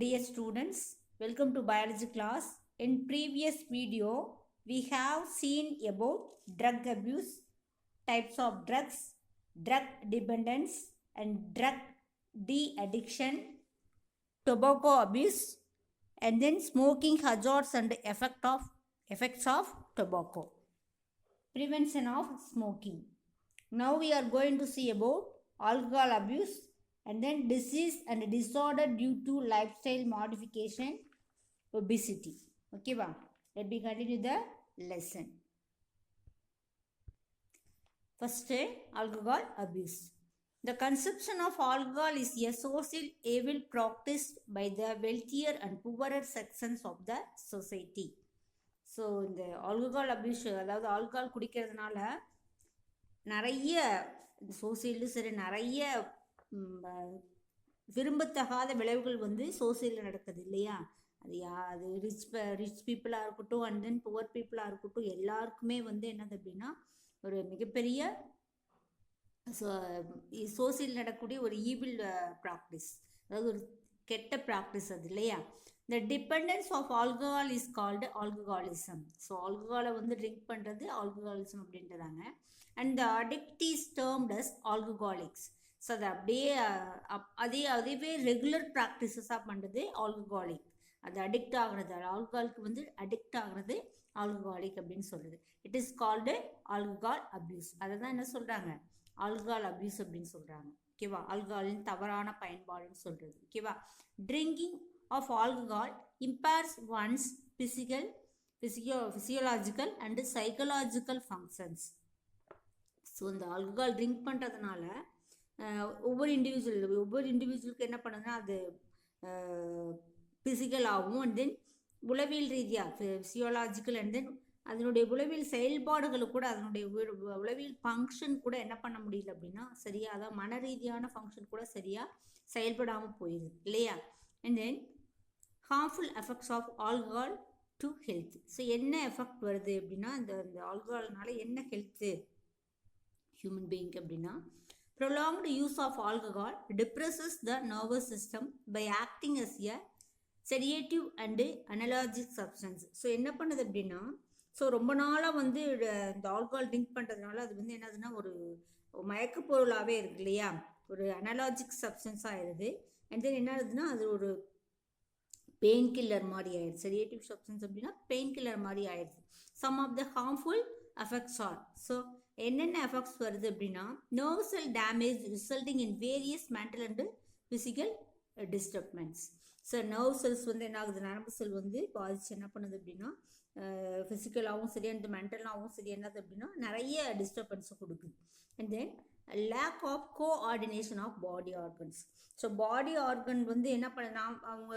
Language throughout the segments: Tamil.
Dear students, welcome to biology class. In previous video, we have seen about drug abuse, types of drugs, drug dependence and drug de-addiction, tobacco abuse, and then smoking hazards and effects of tobacco, prevention of smoking. Now we are going to see about alcohol abuse and then disease and disorder due to lifestyle modification, obesity. Okay, wow. Let me continue the lesson. First, alcohol abuse. The consumption of alcohol is a social evil practiced by the wealthier and poorer sections of the society. So இந்த ஆல்கஹால் அப்யூஸ், அதாவது ஆல்கஹால் குடிக்கிறதுனால நிறைய சோசியலும் சரி நிறைய விரும்பத்தகாத விளைவுகள் வந்து சோசியலில் நடக்குது இல்லையா? அது ரிச் பீப்புளாக இருக்கட்டும் அண்ட் தென் புவர் பீப்புளாக இருக்கட்டும், எல்லாருக்குமே வந்து என்னது அப்படின்னா ஒரு மிகப்பெரிய சோசியல் நடக்கக்கூடிய ஒரு ஈவில் ப்ராக்டிஸ், அதாவது ஒரு கெட்ட ப்ராக்டிஸ் அது இல்லையா? The dependence of alcohol is called alcoholism. So ஆல்கஹாலை வந்து ட்ரிங்க் பண்ணுறது ஆல்கஹாலிசம் அப்படின்றாங்க. And the addict is termed as alcoholics. So அது அப்படியே அதுவே ரெகுலர் ப்ராக்டிஸஸாக பண்ணுறது ஆல்கஹாலிக். அது அடிக்ட் ஆகிறது, ஆல்கஹாலுக்கு வந்து அடிக்ட் ஆகிறது ஆல்கஹாலிக் அப்படின்னு சொல்கிறது. It is called alcohol abuse. அதை தான் என்ன சொல்கிறாங்க? ஆல்கஹால் அப்யூஸ் அப்படின்னு சொல்கிறாங்க. ஓகேவா? ஆல்கஹாலின் தவறான பயன்பாடுன்னு சொல்கிறது. ஓகேவா? Drinking of alcohol impairs one's physiological and psychological functions. So இந்த ஆல்கஹால் ட்ரிங்க் பண்ணுறதுனால ஒவ்வொரு இண்டிவிஜுவலுக்கு என்ன பண்ணுதுன்னா அது ஃபிசிக்கலாகவும் அண்ட் தென் உளவியல் ரீதியாக ஃபிசியோலாஜிக்கல் அண்ட் தென் அதனுடைய உளவியல் செயல்பாடுகளுக்கு கூட அதனுடைய உளவியல் ஃபங்க்ஷன் கூட என்ன பண்ண முடியல அப்படின்னா சரியாக, அதாவது மன ரீதியான ஃபங்க்ஷன் கூட சரியாக செயல்படாமல் போயிடுது இல்லையா? And then harmful effects of alcohol to health. So என்ன எஃபெக்ட் வருது அப்படின்னா இந்த ஆல்கஹால்னால என்ன ஹெல்த்து ஹியூமன் பீயிங் அப்படின்னா, prolonged use of alcohol depresses the nervous system by acting as a sedative and analgesic substance. So என்ன பண்ணுது அப்படின்னா, ஸோ ரொம்ப நாளாக வந்து இந்த ஆல்கஹால் ட்ரிங்க் பண்ணுறதுனால அது வந்து என்னதுன்னா ஒரு மயக்க பொருளாகவே இருக்கு இல்லையா? ஒரு அனலாஜிக் சப்ஸ்டன்ஸாக ஆயிடுது. அண்ட் தென் என்ன ஆகுதுன்னா அது ஒரு பெயின் கில்லர் மாதிரி ஆயிடுது. செடேட்டிவ் சப்ஸ்டன்ஸ் அப்படின்னா பெயின் கில்லர் மாதிரி ஆயிடுது. Some of the harmful effects are, so என்னென்ன எஃபெக்ட்ஸ் வருது அப்படின்னா, nerve cell damage resulting in various mental and physical disturbance. So nerve cells வந்து என்ன ஆகுது, நரம்பு செல் வந்து பாதிச்சு என்ன பண்ணுது அப்படின்னா ஃபிசிக்கலாகவும் சரி அண்ட் மென்டலாகவும் சரி என்னது அப்படின்னா நிறைய டிஸ்டர்பன்ஸை கொடுக்குது. And then lack of coordination of body organs. So body organ வந்து என்ன பண்ண, அவங்க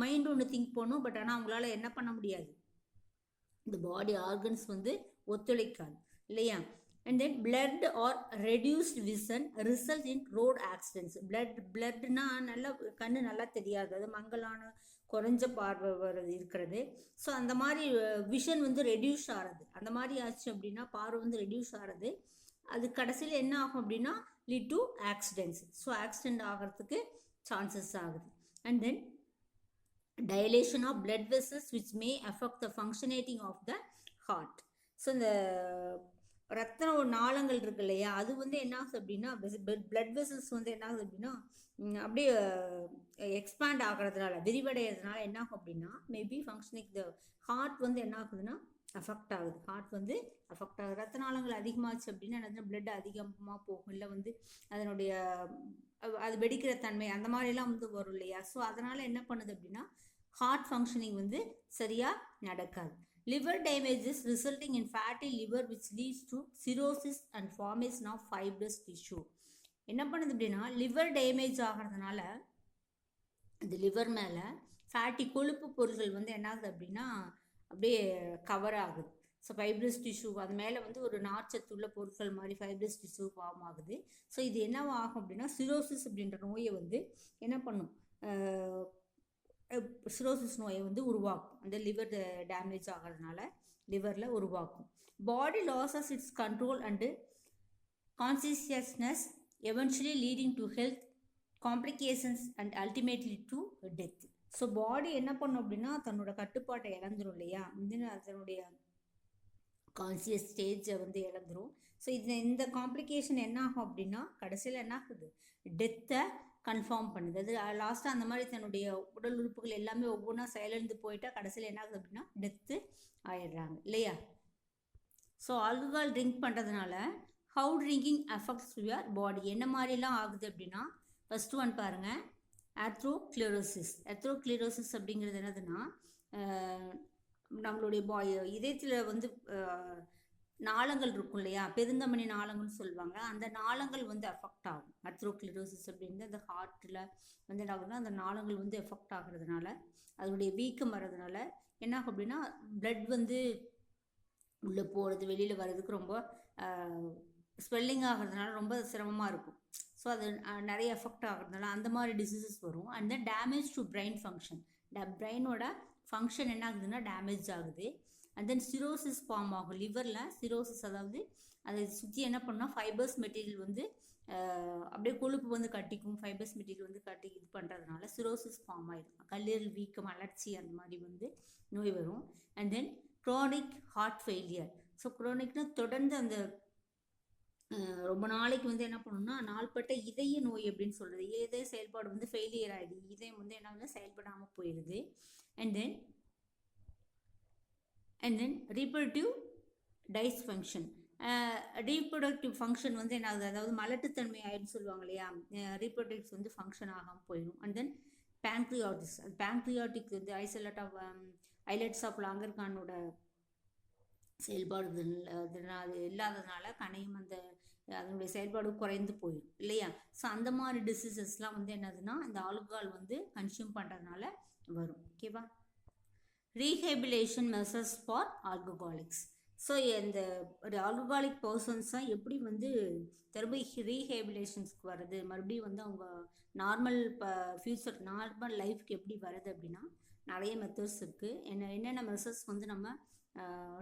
மைண்ட் ஒன்று திங்க் பண்ணும், பட் ஆனால் அவங்களால என்ன பண்ண முடியாது, இந்த பாடி ஆர்கன்ஸ் வந்து ஒத்துழைக்காது இல்லையா? And then blood or reduced vision result in road accidents. பிளட்னா நல்லா கண்ணு நல்லா தெரியாது, அது மங்கலான குறைஞ்ச பார்வை வர்றது இருக்கிறது. ஸோ அந்த மாதிரி விஷன் வந்து ரெடியூஸ் ஆகிறது, அந்த மாதிரி ஆச்சு அப்படின்னா பார்வை வந்து ரெடியூஸ் ஆகிறது. அது கடைசியில் என்ன ஆகும் அப்படின்னா lead to accidents. So accident ஆகிறதுக்கு சான்சஸ் ஆகுது. And then dilation of blood vessels which may affect the functionating of the heart. So இந்த ரத்த நாளங்கள் இருக்கு இல்லையா, அது வந்து என்ன ஆகுது அப்படின்னா பிளட் வெசல்ஸ் வந்து என்ன ஆகுது அப்படின்னா அப்படியே எக்ஸ்பேண்ட் ஆகிறதுனால விரிவடைகிறதுனால என்ன ஆகும் அப்படின்னா மேபி ஃபங்க்ஷனிங் த ஹார்ட் வந்து என்ன ஆகுதுன்னா அஃபெக்ட் ஆகுது. ஹார்ட் வந்து அஃபெக்ட் ஆகுது. ரத்த நாளங்கள் அதிகமாச்சு அப்படின்னா என்ன, பிளட் அதிகமாக போகும், இல்லை வந்து அதனுடைய அது வெடிக்கிற தன்மை அந்த மாதிரிலாம் வந்து வரும் இல்லையா? ஸோ அதனால் என்ன பண்ணுது அப்படின்னா ஹார்ட் ஃபங்க்ஷனிங் வந்து சரியாக நடக்காது. liver damages resulting in fatty liver which leads to cirrhosis and formation of fibrous tissue. என்ன பண்ணுது அப்படின்னா லிவர் டேமேஜ் ஆகிறதுனால இந்த லிவர் மேலே ஃபேட்டி கொழுப்பு பொருட்கள் வந்து என்ன ஆகுது அப்படின்னா அப்படியே கவர் ஆகுது. ஸோ ஃபைப்ரஸ் டிஷ்யூ அது மேலே வந்து ஒரு நார்ச்சத்துள்ள பொருட்கள் மாதிரி ஃபைப்ரஸ் டிஷ்யூ ஃபார்ம் ஆகுது. ஸோ இது என்னவா ஆகும் அப்படின்னா சிரோசிஸ் அப்படின்ற நோயை வந்து என்ன பண்ணும், சிரோசிஸ் நோயை வந்து உருவாக்கும். அந்த லிவர் டேமேஜ் ஆகிறதுனால லிவரில் உருவாக்கும். Body loses its control and consciousness eventually leading to health complications and ultimately to death. So body என்ன பண்ணும் அப்படின்னா தன்னோட கட்டுப்பாட்டை இழந்துரும் இல்லையா, அதனுடைய கான்சியஸ் ஸ்டேஜை வந்து இழந்துரும். ஸோ இந்த காம்ப்ளிகேஷன் என்ன ஆகும் அப்படின்னா கடைசியில் என்ன ஆகுது, டெத்தை கன்ஃபார்ம் பண்ணுது. அது லாஸ்ட்டாக அந்த மாதிரி தன்னுடைய உடல் உறுப்புகள் எல்லாமே ஒவ்வொன்றா செயலிழந்து போயிட்டா கடைசியில் என்ன ஆகுது அப்படின்னா டெத்து ஆயிடுறாங்க இல்லையா. ஸோ ஆல்கஹால் ட்ரிங்க் பண்ணுறதுனால how drinking affects your body என்ன மாதிரிலாம் ஆகுது அப்படின்னா, ஃபர்ஸ்ட் ஒன் பாருங்கள், ஆத்ரோக்ளிரோசிஸ். ஆத்ரோக்ளிரோசிஸ் அப்படிங்கிறது என்னதுன்னா நம்மளுடைய இதயத்தில் வந்து நாளங்கள் இருக்கும் இல்லையா, பெருந்தமனி நாளங்கள்னு சொல்லுவாங்க, அந்த நாளங்கள் வந்து எஃபெக்ட் ஆகும். ஆத்ரோக்ளிரோசிஸ் அப்படிங்கிறது அந்த ஹார்ட்டில் வந்து என்ன ஆகுதுன்னா அந்த நாளங்கள் வந்து எஃபெக்ட் ஆகுறதுனால அதனுடைய வீக்கம் வர்றதுனால என்ன ஆகும் அப்படின்னா பிளட் வந்து உள்ளே போகிறது வெளியில் வர்றதுக்கு ரொம்ப ஸ்வெல்லிங் ஆகிறதுனால ரொம்ப சிரமமாக இருக்கும். ஸோ அது நிறைய எஃபெக்ட் ஆகிறதுனால அந்த மாதிரி டிசீசஸ் வரும். And then damage to brain function, பிரெயினோட ஃபங்க்ஷன் என்ன ஆகுதுன்னா டேமேஜ் ஆகுது. அண்ட் தென் சிரோசிஸ் ஃபார்ம் ஆகும் லிவரில். சிரோசிஸ் அதாவது அதை சுற்றி என்ன பண்ணால் ஃபைபர்ஸ் மெட்டீரியல் வந்து அப்படியே கொழுப்பு வந்து கட்டிக்கும், ஃபைபர்ஸ் மெட்டீரியல் வந்து கட்டி இது பண்ணுறதுனால சிரோசிஸ் ஃபார்ம் ஆகிடும். கல்லீரல் வீக்கம், அலர்ச்சி அந்த மாதிரி வந்து நோய் வரும். And then chronic heart failure. So க்ரோனிக்னா தொடர்ந்து அந்த ரொம்ப நாளைக்கு வந்து என்ன பண்ணணும்னா நாள்பட்ட இதய நோய் அப்படின்னு சொல்கிறது. இதய செயல்பாடு வந்து ஃபெயிலியர் ஆகிடுது, இதயம் வந்து என்ன வந்து செயல்படாமல் போயிடுது. And then reproductive dysfunction. Reproductive function வந்து என்ன ஆகுது, அதாவது மலட்டுத்தன்மை ஆயிடுன்னு சொல்லுவாங்க இல்லையா, ரீப்ரொடக்டிவ்ஸ் வந்து ஃபங்க்ஷன் ஆகாமல் போயிடும். And then pancreatitis. அது பேங்க்ரியாட்டிக் வந்து ஐலட்ஸ் ஆஃப் லாங்கர்கானோட செயல்பாடு அது இல்லாததுனால கணையும் அதனுடைய செயல்பாடு குறைந்து போயிடும் இல்லையா. ஸோ அந்த மாதிரி டிசீசஸ்லாம் வந்து என்னதுன்னா இந்த ஆல்கஹால் வந்து கன்சியூம் பண்ணுறதுனால வரும். ஓகேவா. ரீஹேபிலேஷன் மெசர்ஸ் ஃபார் ஆல்கஹாலிக்ஸ். ஸோ இந்த ஒரு ஆல்கஹாலிக் பர்சன்ஸாக எப்படி வந்து திரும்ப ரீஹேபிலேஷன்ஸ்க்கு வருது, மறுபடியும் வந்து அவங்க நார்மல் ஃபியூச்சர் நார்மல் லைஃப்க்கு எப்படி வருது அப்படின்னா நிறைய மெத்தட்ஸ் இருக்குது. என்னென்ன மெசர்ஸ் வந்து நம்ம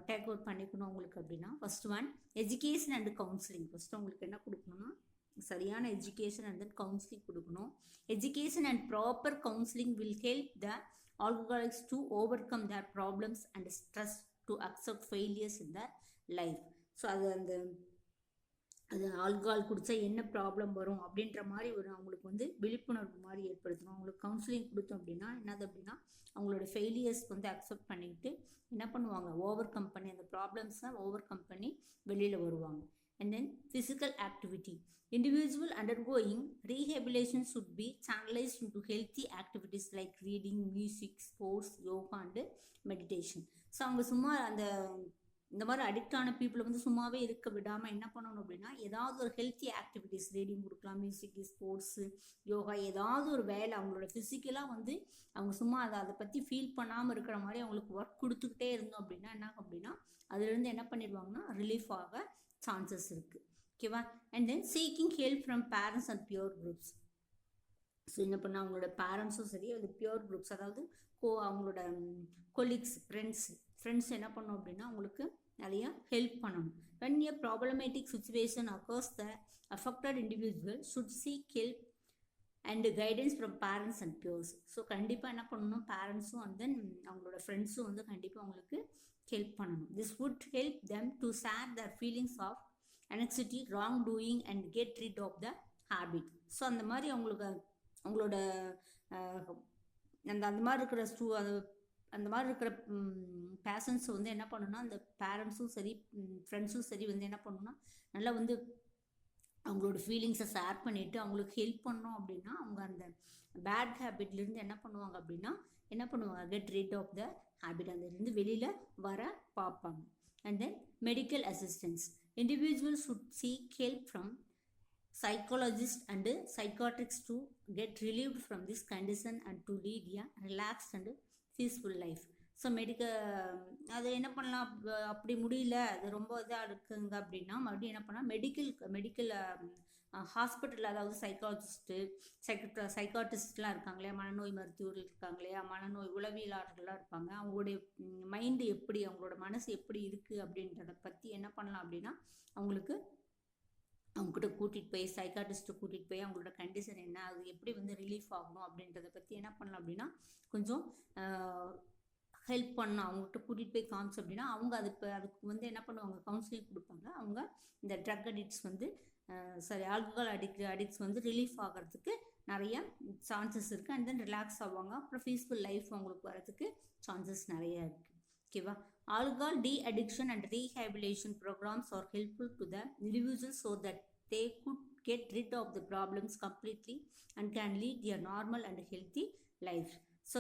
டேக் அவுட் பண்ணிக்கணும் உங்களுக்கு அப்படின்னா, first one education and counselling. First உங்களுக்கு என்ன கொடுக்கணும்னா சரியான எஜுகேஷன் அண்ட் தென் கவுன்சிலிங் கொடுக்கணும். Education and proper counselling will help the alcoholics to overcome their problems and stress to accept failures in their life. So அது ஆல்கஹால் குடித்தா என்ன ப்ராப்ளம் வரும் அப்படின்ற மாதிரி அவங்களுக்கு வந்து விழிப்புணர்வு மாதிரி ஏற்படுத்தணும். அவங்களுக்கு கவுன்சிலிங் கொடுத்தோம் அப்படின்னா என்னது அப்படின்னா அவங்களோட ஃபெயிலியர்ஸ் வந்து அக்செப்ட் பண்ணிக்கிட்டு என்ன பண்ணுவாங்க, ஓவர் கம் பண்ணி அந்த ப்ராப்ளம்ஸை ஓவர் கம் பண்ணி வெளியில் வருவாங்க. And then physical activity. Individual undergoing rehabilitation should be channelized into healthy activities like reading, music, sports, yoga and meditation. So அவங்க சும்மா இந்த மாதிரி அடிக்ட் ஆன பீப்புளை வந்து சும்மாவே இருக்க விடாமல் என்ன பண்ணணும் அப்படின்னா ஏதாவது ஒரு ஹெல்த்தி ஆக்டிவிட்டிஸ், ரீடிங் கொடுக்கலாம், மியூசிக், ஸ்போர்ட்ஸு, யோகா, ஏதாவது ஒரு வேலை அவங்களோட ஃபிசிக்கலாக வந்து அவங்க சும்மா அதை பற்றி ஃபீல் பண்ணாமல் இருக்கிற மாதிரி அவங்களுக்கு ஒர்க் கொடுத்துக்கிட்டே இருந்தோம் அப்படின்னா என்ன அப்படின்னா அதுலேருந்து என்ன பண்ணிடுவாங்கன்னா ரிலீஃப் ஆக சான்சஸ் இருக்குது. ஓகேவா. And then seeking help from parents and pure groups. So என்ன பண்ணால் அவங்களோட பேரண்ட்ஸும் சரி, அது பியூர் குரூப்ஸ் அதாவது அவங்களோட கொலீக்ஸ், ஃப்ரெண்ட்ஸ் என்ன பண்ணணும் அப்படின்னா அவங்களுக்கு நிறைய ஹெல்ப் பண்ணணும். when a problematic situation occurs, the affected individual should seek help and guidance from parents and peers. So கண்டிப்பாக என்ன பண்ணணும், பேரண்ட்ஸும் அண்ட் தென் அவங்களோட ஃப்ரெண்ட்ஸும் வந்து கண்டிப்பாக அவங்களுக்கு ஹெல்ப் பண்ணணும். This would help them to share their feelings of anxiety, wrong doing and get rid of the habit. So அந்த மாதிரி அவங்களோட அந்த மாதிரி இருக்கிற அந்த மாதிரி இருக்கிற பேஷன்ஸ் வந்து என்ன பண்ணுன்னா அந்த பேரண்ட்ஸும் சரி ஃப்ரெண்ட்ஸும் சரி வந்து என்ன பண்ணுன்னா நல்லா வந்து அவங்களோட ஃபீலிங்ஸை ஷேர் பண்ணிவிட்டு அவங்களுக்கு ஹெல்ப் பண்ணோம் அப்படின்னா அவங்க அந்த பேட் ஹேபிட்லேருந்து என்ன பண்ணுவாங்க அப்படின்னா get rid of the habit, அதுலேருந்து வெளியில் வர பார்ப்பாங்க. And then medical assistance. Individuals should seek help from psychologists and psychiatrists to get relieved from this condition and to lead a relaxed and peaceful life. So அது என்ன பண்ணலாம், அப்படி முடியல அது ரொம்ப இதாக இருக்குங்க அப்படின்னா மறுபடியும் என்ன பண்ணால் மெடிக்கல் ஹாஸ்பிட்டல், அதாவது சைக்காட்டிஸ்ட்லாம் இருக்காங்க இல்லையா, மனநோய் மருத்துவர்கள் இருக்காங்க இல்லையா, மனநோய் உளவியலாளர்கள்லாம் இருப்பாங்க. அவங்களுடைய மைண்டு எப்படி, அவங்களோட மனசு எப்படி இருக்குது அப்படின்றத பற்றி என்ன பண்ணலாம் அப்படின்னா அவங்களுக்கு அவங்ககிட்ட கூட்டிகிட்டு போய் சைக்காட்டிஸ்ட்டை கூட்டிகிட்டு போய் அவங்களோட கண்டிஷன் என்ன, அது எப்படி வந்து ரிலீஃப் ஆகணும் அப்படின்றத பற்றி என்ன பண்ணலாம் அப்படின்னா கொஞ்சம் ஹெல்ப் பண்ணணும். அவங்ககிட்ட கூட்டிகிட்டு போய் காமிச்சு அப்படின்னா அவங்க அதுக்கு வந்து என்ன பண்ணுவாங்க, கவுன்சிலிங் கொடுப்பாங்க. அவங்க இந்த ட்ரக் அடிக்ட்ஸ் வந்து ஆல்கஹால் அடிக்ட்ஸ் வந்து ரிலீஃப் ஆகிறதுக்கு நிறைய சான்சஸ் இருக்குது. அண்ட் தென் ரிலாக்ஸ் ஆவாங்க. அப்புறம் பீஸ்ஃபுல் லைஃப் அவங்களுக்கு வரதுக்கு சான்சஸ் நிறைய இருக்குது. ஓகேவா? Alcohol de-addiction and rehabilitation programs are helpful to the individuals so that they could get rid of the problems completely and can lead a normal and healthy life. So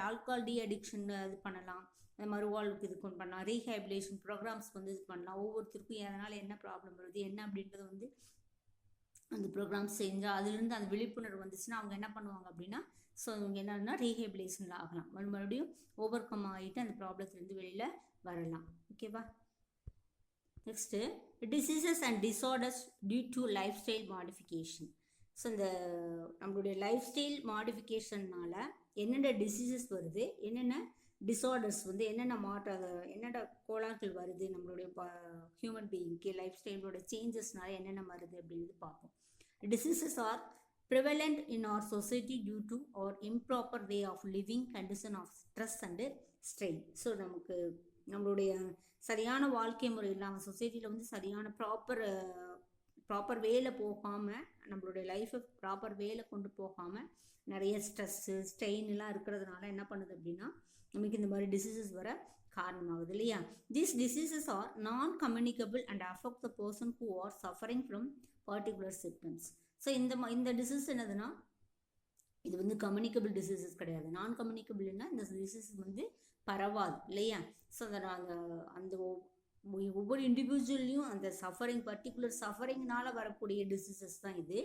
alcohol de-addiction இது பண்ணலாம், மறுவாழ்வுக்கு இது கொண்டு பண்ணலாம், ரீஹேபிலேஷன் ப்ரோக்ராம்ஸ் வந்து இது பண்ணலாம். ஒவ்வொருத்தருக்கும் எதனால் என்ன ப்ராப்ளம் வருது என்ன அப்படின்றத வந்து அந்த ப்ரோக்ராம்ஸ் செஞ்சால் அதுலேருந்து அந்த விழிப்புணர்வு வந்துச்சுன்னா அவங்க என்ன பண்ணுவாங்க அப்படின்னா ஸோ இவங்க என்னன்னா ரீஹேபிலேஷனில் ஆகலாம், மறுபடியும் ஓவர் கம் ஆகிட்டு அந்த ப்ராப்ளத்துலேருந்து வெளியில் வரலாம். ஓகேவா? Next diseases and disorders due to life style modification. So இந்த நம்மளுடைய லைஃப் ஸ்டைல் மாடிஃபிகேஷன்னால் என்னென்ன டிசீசஸ் வருது, என்னென்ன டிஸார்டர்ஸ் வந்து என்னென்ன கோளாறுகள் வருது நம்மளுடைய ஹியூமன் பீயிங்க்கு லைஃப் ஸ்டைலோட சேஞ்சஸ்னால என்னென்ன வருது அப்படின்றது பார்ப்போம். Diseases are prevalent in our society due to our improper way of living, condition of stress and strain. So நம்மளுடைய சரியான வாழ்க்கை முறை இல்லாமல் சொசைட்டியில் வந்து சரியான ப்ராப்பர் வேல போகாமல் நம்மளுடைய லைஃப்பை ப்ராப்பர் வேல கொண்டு போகாமல் நிறைய ஸ்ட்ரெஸ்ஸு ஸ்ட்ரெயின்லாம் இருக்கிறதுனால என்ன பண்ணுது அப்படின்னா நமக்கு இந்த மாதிரி டிசீசஸ் வர காரணமாகுது இல்லையா? These diseases are non-communicable and affect the person who are suffering from particular symptoms. So இந்த டிசீஸ் என்னதுன்னா இது வந்து கம்யூனிகபிள் டிசீசஸ் கிடையாது. நான் கம்யூனிகபிள்னா இந்த டிசீஸ் வந்து பரவாது இல்லையா? ஸோ அந்த ஒவ்வொரு இண்டிவிஜுவல்லையும் அந்த பர்டிகுலர் சஃபரிங்னால வரக்கூடிய டிசீசஸ் தான் இது.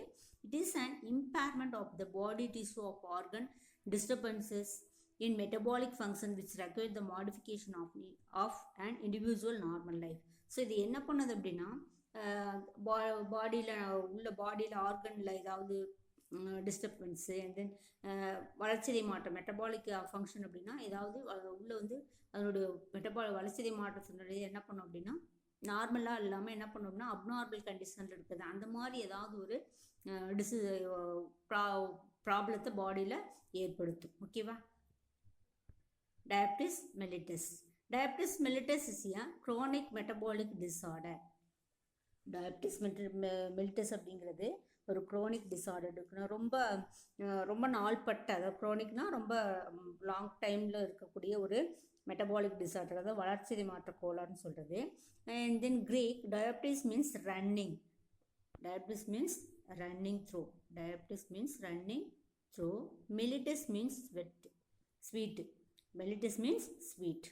It is an impairment of the body tissue of organ disturbances in metabolic function which require the modification of an individual normal life. So இது என்ன பண்ணுது அப்படின்னா பாடியில் ஆர்கனில் ஏதாவது டிஸ்டர்பன்ஸு அண்ட் தென் வளர்ச்சிதை மாற்றம் மெட்டபாலிக் ஃபங்க்ஷன் அப்படின்னா ஏதாவது உள்ளே வந்து அதனுடைய வளர்ச்சிதை மாற்றத்தினுடைய என்ன பண்ணும் அப்படின்னா நார்மலாக இல்லாமல் என்ன பண்ணோம்னா அப்நார்மல் கண்டிஷனில் இருக்குது. அந்த மாதிரி ஏதாவது ஒரு ப்ராப்ளத்தை பாடியில் ஏற்படுத்தும். ஓகேவா? Diabetes mellitus. Diabetes mellitus is a chronic metabolic disorder. Diabetes mellitus அப்படிங்கிறது ஒரு க்ரோனிக் டிஸார்டர் இருக்குன்னா ரொம்ப நாள்பட்ட, அதாவது க்ரோனிக்னால் ரொம்ப லாங் டைமில் இருக்கக்கூடிய ஒரு மெட்டபாலிக் டிஸார்டர், அதாவது வளர்ச்சிதை மாற்ற கோளாறுன்னு சொல்கிறது. And then Greek diabetes means running. Diabetes means running through. Diabetes means running through. Mellitus means sweet. Mellitus means sweet.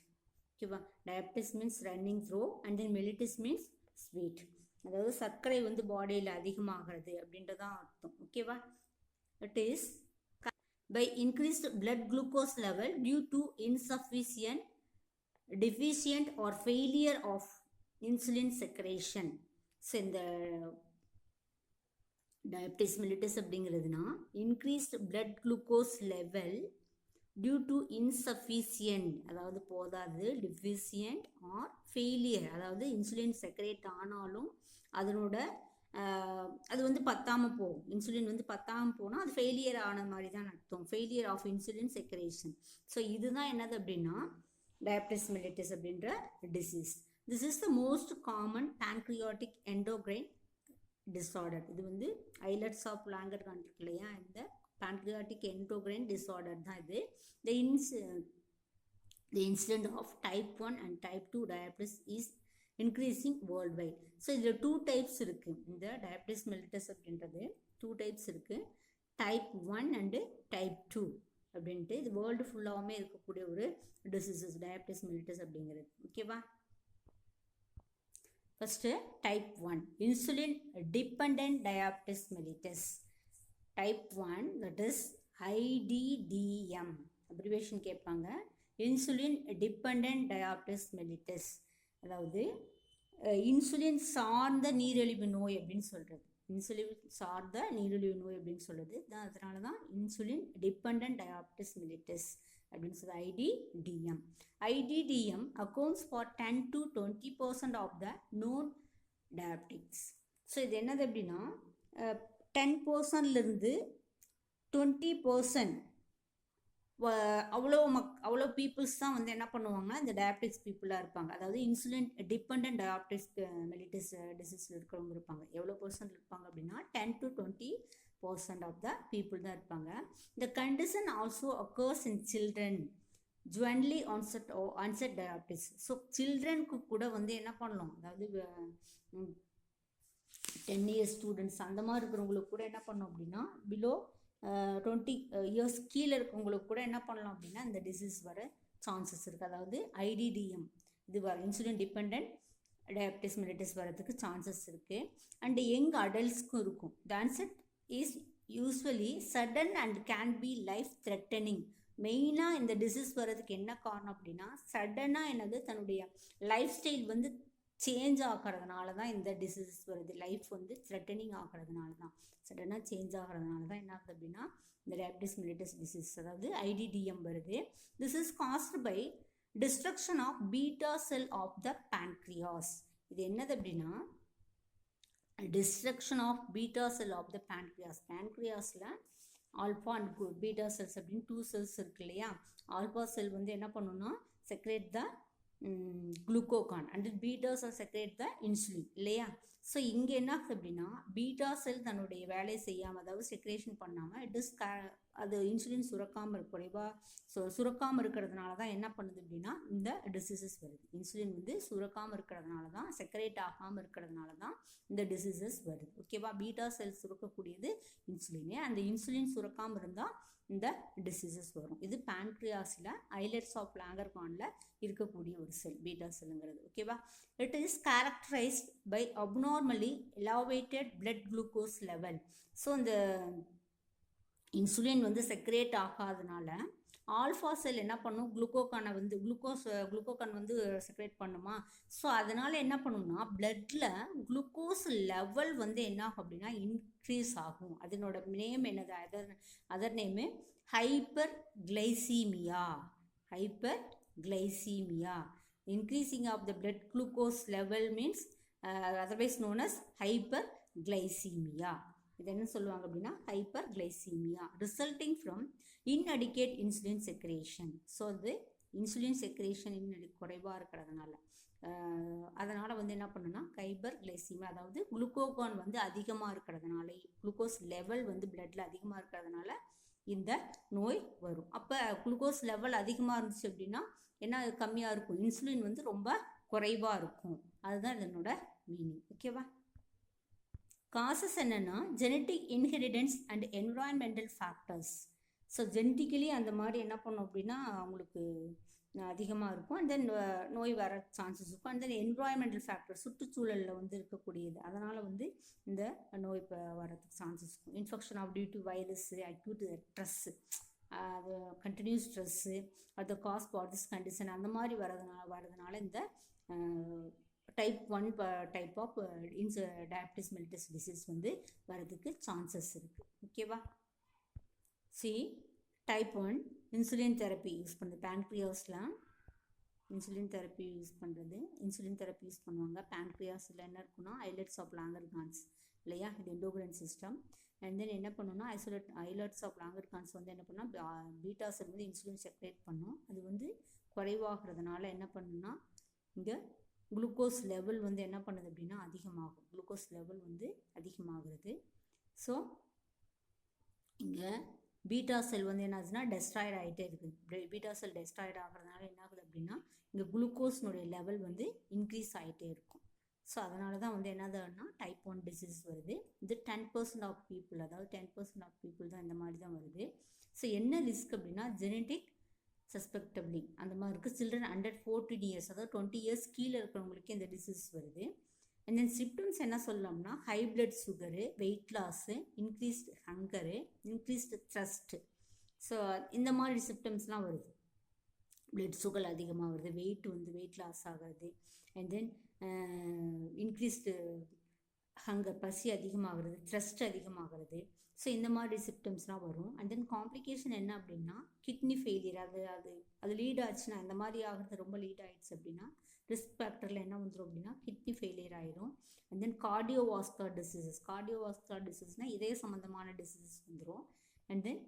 ஓகேவா? Diabetes means running through and then mellitus means sweet. அதாவது சர்க்கரை வந்து பாடியில் அதிகமாகிறது அப்படின்றதான் அர்த்தம். ஓகேவா? It is by increased blood glucose level due to insufficient, deficient or failure of insulin secretion. So இந்த டயபிட்டிஸ் மெலிட்டஸ் அப்படிங்கிறதுனா increased blood glucose level due to insufficient, அதாவது போதாது, டெஃபிஷியன்ட் ஆர் ஃபெயிலியர், அதாவது இன்சுலின் செக்ரேட் ஆனாலும் அதனோட அது வந்து பத்தாமல் போகும். இன்சுலின் வந்து பத்தாமல் போனால் அது ஃபெயிலியர் ஆன மாதிரி தான் அர்த்தம். Failure of insulin secretion. So இதுதான் என்னது அப்படின்னா டயபிட்டிஸ் மெலிட்டஸ் அப்படின்ற disease. This is the most common pancreatic endocrine disorder. இது வந்து ஐலட்ஸ் ஆஃப் லாங்கர்கான் இருக்கு இல்லையா, இந்த pancreatic endocrine disorder தான் இது. The incidence of type 1 and type 2 diabetes is increasing worldwide. So இதில் 2 types இருக்குது. இந்த டயபிட்டிஸ் மெலிட்டஸ் அப்படின்றது 2 types இருக்குது, டைப் 1 அண்டு டைப் 2 அப்படின்ட்டு. இது வேர்ல்டு ஃபுல்லாகவுமே இருக்கக்கூடிய ஒரு டிசீசஸ் டயபிட்டிஸ் மெலிட்டஸ் அப்படிங்கிறது. ஓகேவா? First type 1 insulin dependent diabetes mellitus. Type 1 that is IDDM abbreviation கேட்பாங்க. இன்சுலின் டிபெண்டன்ட் டயாபிட்டிஸ் மெலிட்டஸ், அதாவது இன்சுலின் சார்ந்த நீரிழிவு நோய் அப்படின்னு சொல்கிறது. இன்சுலின் சார்ந்த நீரிழிவு நோய் அப்படின்னு சொல்கிறது தான். அதனால தான் இன்சுலின் டிபெண்டன்ட் டயாபிட்டிஸ் மெலிட்டஸ் அப்படின்னு சொல்கிறது IDDM. IDDM accounts for 10 to 20% of the known diabetics. So இது என்னது அப்படின்னா 10%லேருந்து 20% அவ்வளோ பீப்புள்ஸ் தான் வந்து என்ன பண்ணுவாங்கன்னா இந்த டயபெட்டிக்ஸ் பீப்புளாக இருப்பாங்க. அதாவது இன்சுலின் டிபெண்ட் டயபெட்டிஸ் மெலிட்டஸ் டிசீஸில் இருக்கிறவங்க இருப்பாங்க. எவ்வளோ பர்சன்ட் இருப்பாங்க அப்படின்னா 10 to 20% ஆஃப் த பீப்புள் தான் இருப்பாங்க. இந்த condition also occurs in children juvenile onset diabetes. So சில்ட்ரனுக்கு கூட வந்து என்ன பண்ணலாம், அதாவது 10 இயர்ஸ் ஸ்டூடெண்ட்ஸ் அந்த மாதிரி இருக்கிறவங்களுக்கு கூட என்ன பண்ணோம் அப்படின்னா பிலோ 20 இயர்ஸ் கீழே இருக்கவங்களுக்கு கூட என்ன பண்ணலாம் அப்படின்னா இந்த டிசீஸ் வர சான்சஸ் இருக்குது. அதாவது IDDM இது வர இன்சுலின் டிபெண்ட் டயபெட்டிஸ் மெலிட்டஸ் வரதுக்கு சான்சஸ் இருக்குது. அண்ட் யங் அடல்ட்ஸ்க்கும் இருக்கும். The onset is usually sudden and can be life threatening. மெயினாக இந்த டிசீஸ் வர்றதுக்கு என்ன காரணம் அப்படின்னா சடனாக என்னது தன்னுடைய லைஃப் ஸ்டைல் வந்து சேஞ்ச் ஆகிறதுனால தான் இந்த டிசீஸ் வருது. லைஃப் வந்து த்ரெட்டனிங் ஆகிறதுனால தான், சடனாக சேஞ்ச் ஆகிறதுனால தான் என்ன ஆகுது அப்படின்னா இந்த டயபெட்டிஸ் மெலிட்டஸ் டிசீஸ் அதாவது IDDM வருது. This is caused by destruction of beta cell of the pancreas. இது என்னது அப்படின்னா destruction of beta cell of the pancreas. பேன்க்ரியாஸில் ஆல்ஃபா அண்ட் பீட்டா செல்ஸ் அப்படின்னு 2 செல்ஸ் இருக்கு இல்லையா. ஆல்ஃபா செல் வந்து என்ன பண்ணணும்னா secrete the glucagon and beta cell secrete the insulin இல்லையா. ஸோ இங்கே என்ன ஆகுது அப்படின்னா பீட்டா செல் தன்னுடைய வேலையை செய்யாமல், அதாவது செக்ரேஷன் பண்ணாமல் அது இன்சுலின் சுரக்காமல் சுரக்காமல் இருக்கிறதுனால தான் என்ன பண்ணுது அப்படின்னா இந்த டிசீசஸ் வருது. இன்சுலின் வந்து சுரக்காமல் இருக்கிறதுனால தான், செக்ரேட் ஆகாமல் இருக்கிறதுனால தான் இந்த டிசீசஸ் வருது. ஓகேவா. பீட்டா செல் சுரக்கக்கூடியது இன்சுலினே, அந்த இன்சுலின் சுரக்காமல் இருந்தால் இந்த டிசீசஸ் வரும். இது பேன்க்ரியாஸில் ஐலட்ஸ் ஆஃப் லாங்கர்ஹானில் இருக்கக்கூடிய ஒரு செல் பீட்டா செல்லுங்கிறது. ஓகேவா. It is characterised by abnormally elevated blood glucose level. So இந்த இன்சுலின் வந்து செக்ரேட் ஆகாதனால ஆல்ஃபா செல் என்ன பண்ணும், குளுக்கோகான் வந்து செக்ரேட் பண்ணுமா. ஸோ அதனால் என்ன பண்ணும்னா பிளட்டில் குளுக்கோஸ் லெவல் வந்து என்ன ஆகும் அப்படின்னா இன்க்ரீஸ் ஆகும். அதனோட நேம் என்னது, other name hyperglycaemia. Increasing of the blood glucose level means otherwise known as hyperglycaemia. இது என்ன சொல்லுவாங்க அப்படின்னா hyperglycaemia resulting from inadequate insulin secretion. So அது இன்சுலின் செக்ரேஷன் குறைவாக இருக்கிறதுனால அதனால் வந்து என்ன பண்ணுன்னா ஹைப்பர் கிளைசீமியா, அதாவது குளுக்கோகான் வந்து அதிகமாக இருக்கிறதுனால, குளுக்கோஸ் லெவல் வந்து பிளட்டில் அதிகமாக இருக்கிறதுனால இந்த நோய் வரும். அப்போ குளுக்கோஸ் லெவல் அதிகமாக இருந்துச்சு அப்படின்னா என்ன கம்மியாக இருக்கும், இன்சுலின் வந்து ரொம்ப குறைவாக இருக்கும். அதுதான் இதனோட மீனிங். ஓகேவா. காசஸ் என்னென்னா genetic inheritance and environmental factors. So genetically அந்த மாதிரி என்ன பண்ணும் அப்படின்னா அவங்களுக்கு அதிகமாக இருக்கும். அண்ட் தென் நோய் வர சான்சஸ் இருக்கும். அண்ட் தென் என்விரான்மெண்டல் ஃபேக்டர் சுற்றுச்சூழலில் வந்து இருக்கக்கூடியது, அதனால் வந்து இந்த நோய் இப்போ வரதுக்கு சான்சஸ் இருக்கும். Infection of due to virus, acute stress, அது கண்டினியூஸ் ஸ்ட்ரெஸ்ஸு, அது காஸ் ஃபார் திஸ் கண்டிஷன் அந்த மாதிரி வரதுனால இந்த type 1 type of diabetes mellitus disease வந்து வரதுக்கு சான்சஸ் இருக்குது. ஓகேவா. டைப் 1 இன்சுலின் தெரப்பி யூஸ் பண்ணுறது. பேன்க்ரியாஸில் இன்சுலின் தெரப்பி யூஸ் பண்ணுவாங்க. பேன்க்ரியாஸில் என்ன இருக்குன்னா ஐலட்ஸ் ஆஃப் லாங்கர்ஹான்ஸ் இல்லையா, இது எண்டோக்ரைன் சிஸ்டம். அண்ட் தென் என்ன பண்ணணும்னா ஐலட்ஸ் ஆஃப் லாங்கர்ஹான்ஸ் வந்து என்ன பண்ணால் பீட்டா செல் வந்து இன்சுலின் செக்ரேட் பண்ணும். அது வந்து குறைவாகிறதுனால என்ன பண்ணுன்னா இங்கே குளுக்கோஸ் லெவல் வந்து என்ன பண்ணுது அப்படின்னா அதிகமாகும். குளுக்கோஸ் லெவல் வந்து அதிகமாகிறது. ஸோ இங்கே பீட்டா செல் வந்து என்ன ஆகுதுன்னா டெஸ்ட்ராய்ட் ஆகிட்டே இருக்குது. பீட்டா செல் டெஸ்ட்ராய்ட் ஆகிறதுனால என்ன ஆகுது அப்படின்னா இங்கே குளுக்கோஸ்னுடைய லெவல் வந்து இன்க்ரீஸ் ஆகிட்டே இருக்கும். ஸோ அதனால தான் வந்து என்னதுன்னா டைப் 1 டிசீஸ் வருது. இது 10% ஆஃப் பீப்புள், அதாவது 10% ஆஃப் பீப்புள் தான் இந்த மாதிரி தான் வருது. ஸோ என்ன ரிஸ்க் அப்படின்னா ஜெனட்டிக் சஸ்பெக்டபிளி அந்த மாதிரி இருக்குது. சில்ட்ரன் அண்டர் 14 இயர்ஸ், அதாவது 20 இயர்ஸ் கீழே இருக்கிறவங்களுக்கு இந்த டிசீஸ் வருது. அண்ட் தென் சிம்டம்ஸ் என்ன சொல்லலாம்னா high blood sugar, weight loss, increased hunger, increased thirst. So இந்த மாதிரி சிம்டம்ஸ்லாம் வருது. பிளட் சுகர் அதிகமாக வருது, வெயிட் லாஸ் ஆகிறது, அண்ட் தென் இன்க்ரீஸ்டு ஹங்கர் பசி அதிகமாகிறது, த்ரஸ்ட் அதிகமாகிறது. ஸோ இந்த மாதிரி சிம்டம்ஸ்லாம் வரும். அண்ட் தென் காம்ப்ளிகேஷன் என்ன அப்படின்னா கிட்னி ஃபெயிலியர். அது லீட் ஆச்சுன்னா, இந்த மாதிரி ஆகிறது ரொம்ப லீட் ஆகிடுச்சு அப்படின்னா ரிஸ்க் ஃபேக்டரில் என்ன வந்துடும் அப்படின்னா கிட்னி ஃபெயிலியர் ஆயிரும். அண்ட் தென் கார்டியோவாஸ்குலர் டிசீசஸ்னால் இதய சம்மந்தமான டிசீசஸ் வந்துடும். அண்ட் தென்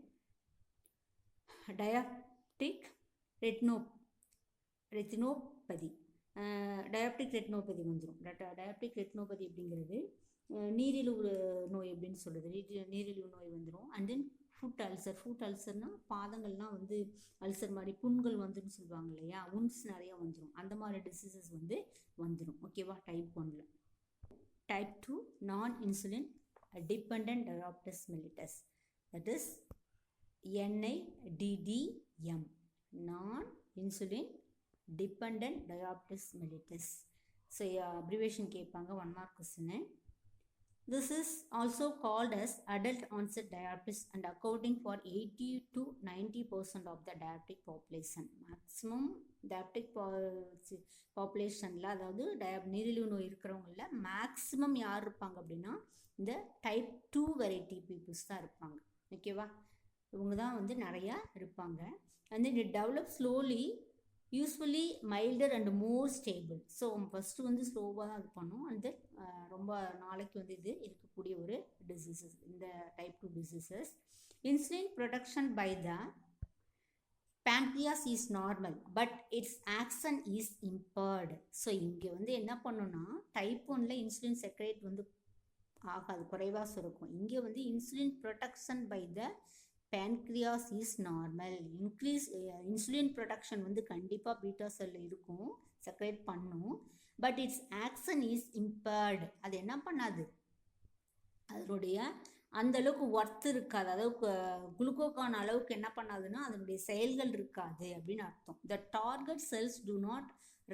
டயாபெட்டிக் ரெட்டினோபதி வந்துடும். டயாபெட்டிக் ரெட்டினோபதி அப்படிங்கிறது நீரிழிவு நோய் அப்படின்னு சொல்லுது. நீரிழிவு நோய் வந்துடும். அண்ட் தென் ஃபுட் அல்சர்னால் பாதங்கள்லாம் வந்து அல்சர் மாதிரி புண்கள் வந்துன்னு சொல்லுவாங்க இல்லையா, உன்ஸ் நிறையா வந்துடும். அந்த மாதிரி டிசீசஸ் வந்துடும். ஓகேவா? டைப் 1ல். டைப் 2 நான் insulin dependent diabetes mellitus, that is NIDDM, நான் insulin dependent diabetes mellitus. So abbreviation கேட்பாங்க, 1 mark question. This is also called as adult onset diabetes and accounting for 80 to 90% of the diabetic population. Maximum diabetic populationல, அதாவது நீரிழிவு நோய் இருக்கிறவங்கள மேக்ஸிமம் யார் இருப்பாங்க அப்படின்னா இந்த டைப் 2 வெரைட்டி பீப்புள்ஸ் தான் இருப்பாங்க. ஓகேவா? இவங்க தான் வந்து நிறையா இருப்பாங்க. And then it develop slowly, usually milder and more stable. So first வந்து ஸ்லோவாக தான் இது பண்ணும். அண்ட் தென் ரொம்ப நாளைக்கு வந்து இது இருக்கக்கூடிய ஒரு டிசீசஸ் இந்த type 2 diseases. Insulin production by the pancreas is normal but its action is impaired. So இங்கே வந்து என்ன பண்ணுன்னா டைப் 1ல் இன்சுலின் செக்ரேட் வந்து ஆகாது, குறைவாக சுரக்கும். இங்கே வந்து insulin production by the pancreas is normal. Insulin production வந்து கண்டிப்பாக பீட்டா செல்லில் இருக்கும், செக்ரேட் பண்ணும். But its action is impaired. அது என்ன பண்ணாது, அதனுடைய அந்த அளவுக்கு ஒர்த் இருக்காது, அதாவது குளுக்கோக்கான அளவுக்கு என்ன பண்ணாதுன்னா அதனுடைய செயல்கள் இருக்காது அப்படின்னு அர்த்தம். The target cells do not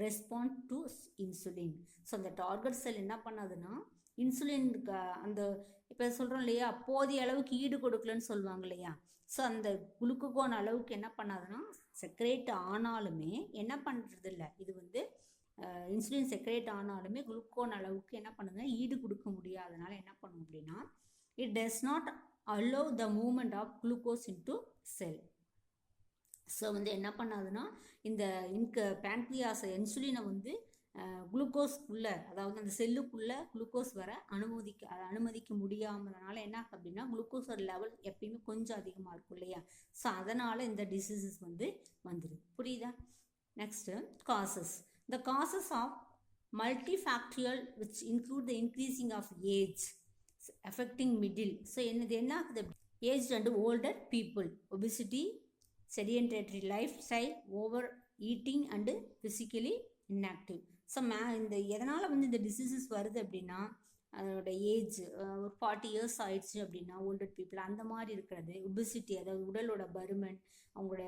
respond to insulin. So அந்த டார்கெட் செல் என்ன பண்ணாதுன்னா இன்சுலினுக்கு அந்த இப்போ சொல்கிறோம் இல்லையா, போதிய அளவுக்கு ஈடு கொடுக்கலன்னு சொல்லுவாங்க இல்லையா. ஸோ அந்த குளுக்கோன் அளவுக்கு என்ன பண்ணாதுன்னா செக்ரேட் ஆனாலுமே என்ன பண்ணுறது இல்லை, இது வந்து இன்சுலின் செக்ரேட் ஆனாலுமே குளுக்கோன் அளவுக்கு என்ன பண்ணுதுன்னா ஈடு கொடுக்க முடியாதனால என்ன பண்ணும் அப்படின்னா it does not allow the movement of glucose into cell. So வந்து என்ன பண்ணாதுன்னா இந்த பேன்க்ரியாஸ் இன்சுலினை வந்து குளுக்கோஸ்க்குள்ளே, அதாவது அந்த செல்லுக்குள்ளே குளுக்கோஸ் வர அனுமதிக்க முடியாமனால என்ன அப்படின்னா குளுக்கோஸோட லெவல் எப்பயுமே கொஞ்சம் அதிகமாக இருக்கும் இல்லையா. ஸோ அதனால் இந்த டிசீசஸ் வந்துடுது. புரியுதா? Next causes. The causes of multifactorial which include the increasing of age affecting middle. So என்ன ஆகுது, age and older people, obesity, sedentary lifestyle, overeating and physically inactive. So இந்த எதனால் வந்து இந்த டிசீசஸ் வருது அப்படின்னா அதோட ஏஜ் ஒரு 40 இயர்ஸ் ஆயிடுச்சு அப்படின்னா ஓல்டர் பீப்புள் அந்த மாதிரி இருக்கிறது, ஒபிசிட்டி அதாவது உடலோட பருமன், அவங்களோட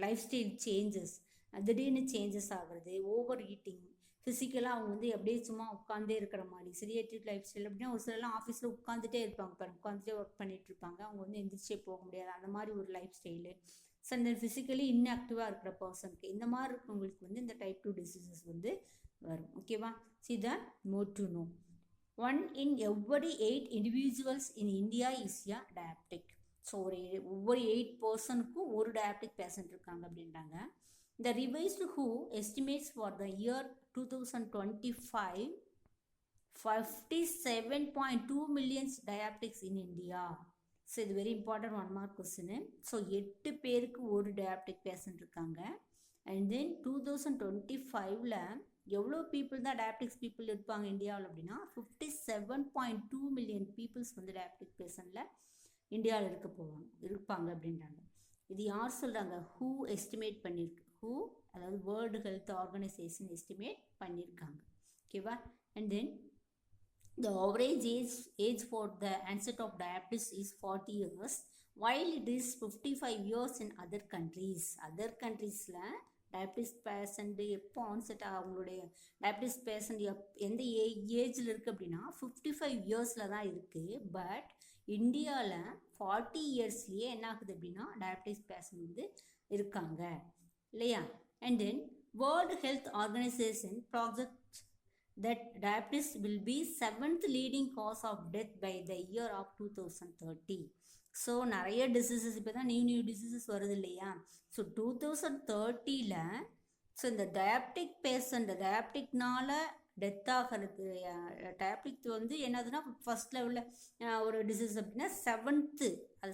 லைஃப் ஸ்டைல் சேஞ்சஸ், திடீர்னு சேஞ்சஸ் ஆகுறது, ஓவர் ஈட்டிங், ஃபிசிக்கலாக அவங்க வந்து அப்படியே சும்மா உட்காந்தே இருக்கிற மாதிரி செடியேட்ரிக் லைஃப் ஸ்டைல் அப்படின்னா ஒரு சிலர்லாம் ஆஃபீஸில் உட்காந்துட்டே இருப்பாங்க, உட்காந்துட்டே ஒர்க் பண்ணிட்டு இருப்பாங்க, அவங்க வந்து எந்திரிச்சே போக முடியாது, அந்த மாதிரி ஒரு லைஃப் ஸ்டைலு. ஸோ இந்த ஃபிசிக்கலி இன்ஆக்டிவாக இருக்கிற பர்சனுக்கு இந்த மாதிரி இருக்கவங்களுக்கு வந்து இந்த டைப் 2 டிசீசஸ் வந்து வரும். ஓகேவா? See that more to know. 1 in every 8 individuals in India is a diabetic. So ஒவ்வொரு 8 பர்சனுக்கும் ஒரு டயபெட்டிக் பேஷண்ட் இருக்காங்க அப்படின்றாங்க. The revised WHO estimates for the year 2025 57.2 million diabetics in India. So இது very important 1 mark question. So 8 பேருக்கு ஒரு டயபெட்டிக் பேஷண்ட் இருக்காங்க. அண்ட் தென் 2025ல் எவ்வளோ பீப்புள் தான் டயபெட்டிக்ஸ் பீப்புள் இருப்பாங்க இந்தியாவில் அப்படின்னா 57.2 மில்லியன் பீப்புள்ஸ் வந்து டயபெட்டிக் பேஷண்ட்டில் இந்தியாவில் இருப்பாங்க அப்படின்றாங்க. இது யார் சொல்கிறாங்க? ஹூ எஸ்டிமேட் பண்ணியிருக்கு. ஹூ அதாவது வேர்ல்டு ஹெல்த் ஆர்கனைசேஷன் எஸ்டிமேட் பண்ணியிருக்காங்க. ஓகேவா? And then the average age for the onset of diabetes is 40 years while it is 55 years in other countries. Other கண்ட்ரீஸில் டயபிட்டிஸ் பேஷண்ட் எப்போ ஆன்செட் அவங்களுடைய டயபிட்டிஸ் பேஷண்ட் எந்த ஏஜில் இருக்குது அப்படின்னா 55 இயர்ஸில் தான் இருக்குது. பட் இந்தியாவில் 40 இயர்ஸ்லேயே என்ன ஆகுது அப்படின்னா டயபிட்டிஸ் பேஷண்ட் வந்து இருக்காங்க இல்லையா. And then world health organisation project that diabetes will be 7th leading cause of death by the year of 2030. So நிறைய டிசீசஸ் இப்போ தான் நியூ டிசீசஸ் வருது இல்லையா. ஸோ 2030ல் ஸோ இந்த டயபெட்டிக் பேஷண்ட் டயபெட்டிக்னால டெத் ஆகிறது, டயபெட்டிக் வந்து என்னதுன்னா ஃபர்ஸ்ட் லெவலில் ஒரு டிசீஸ் அப்படின்னா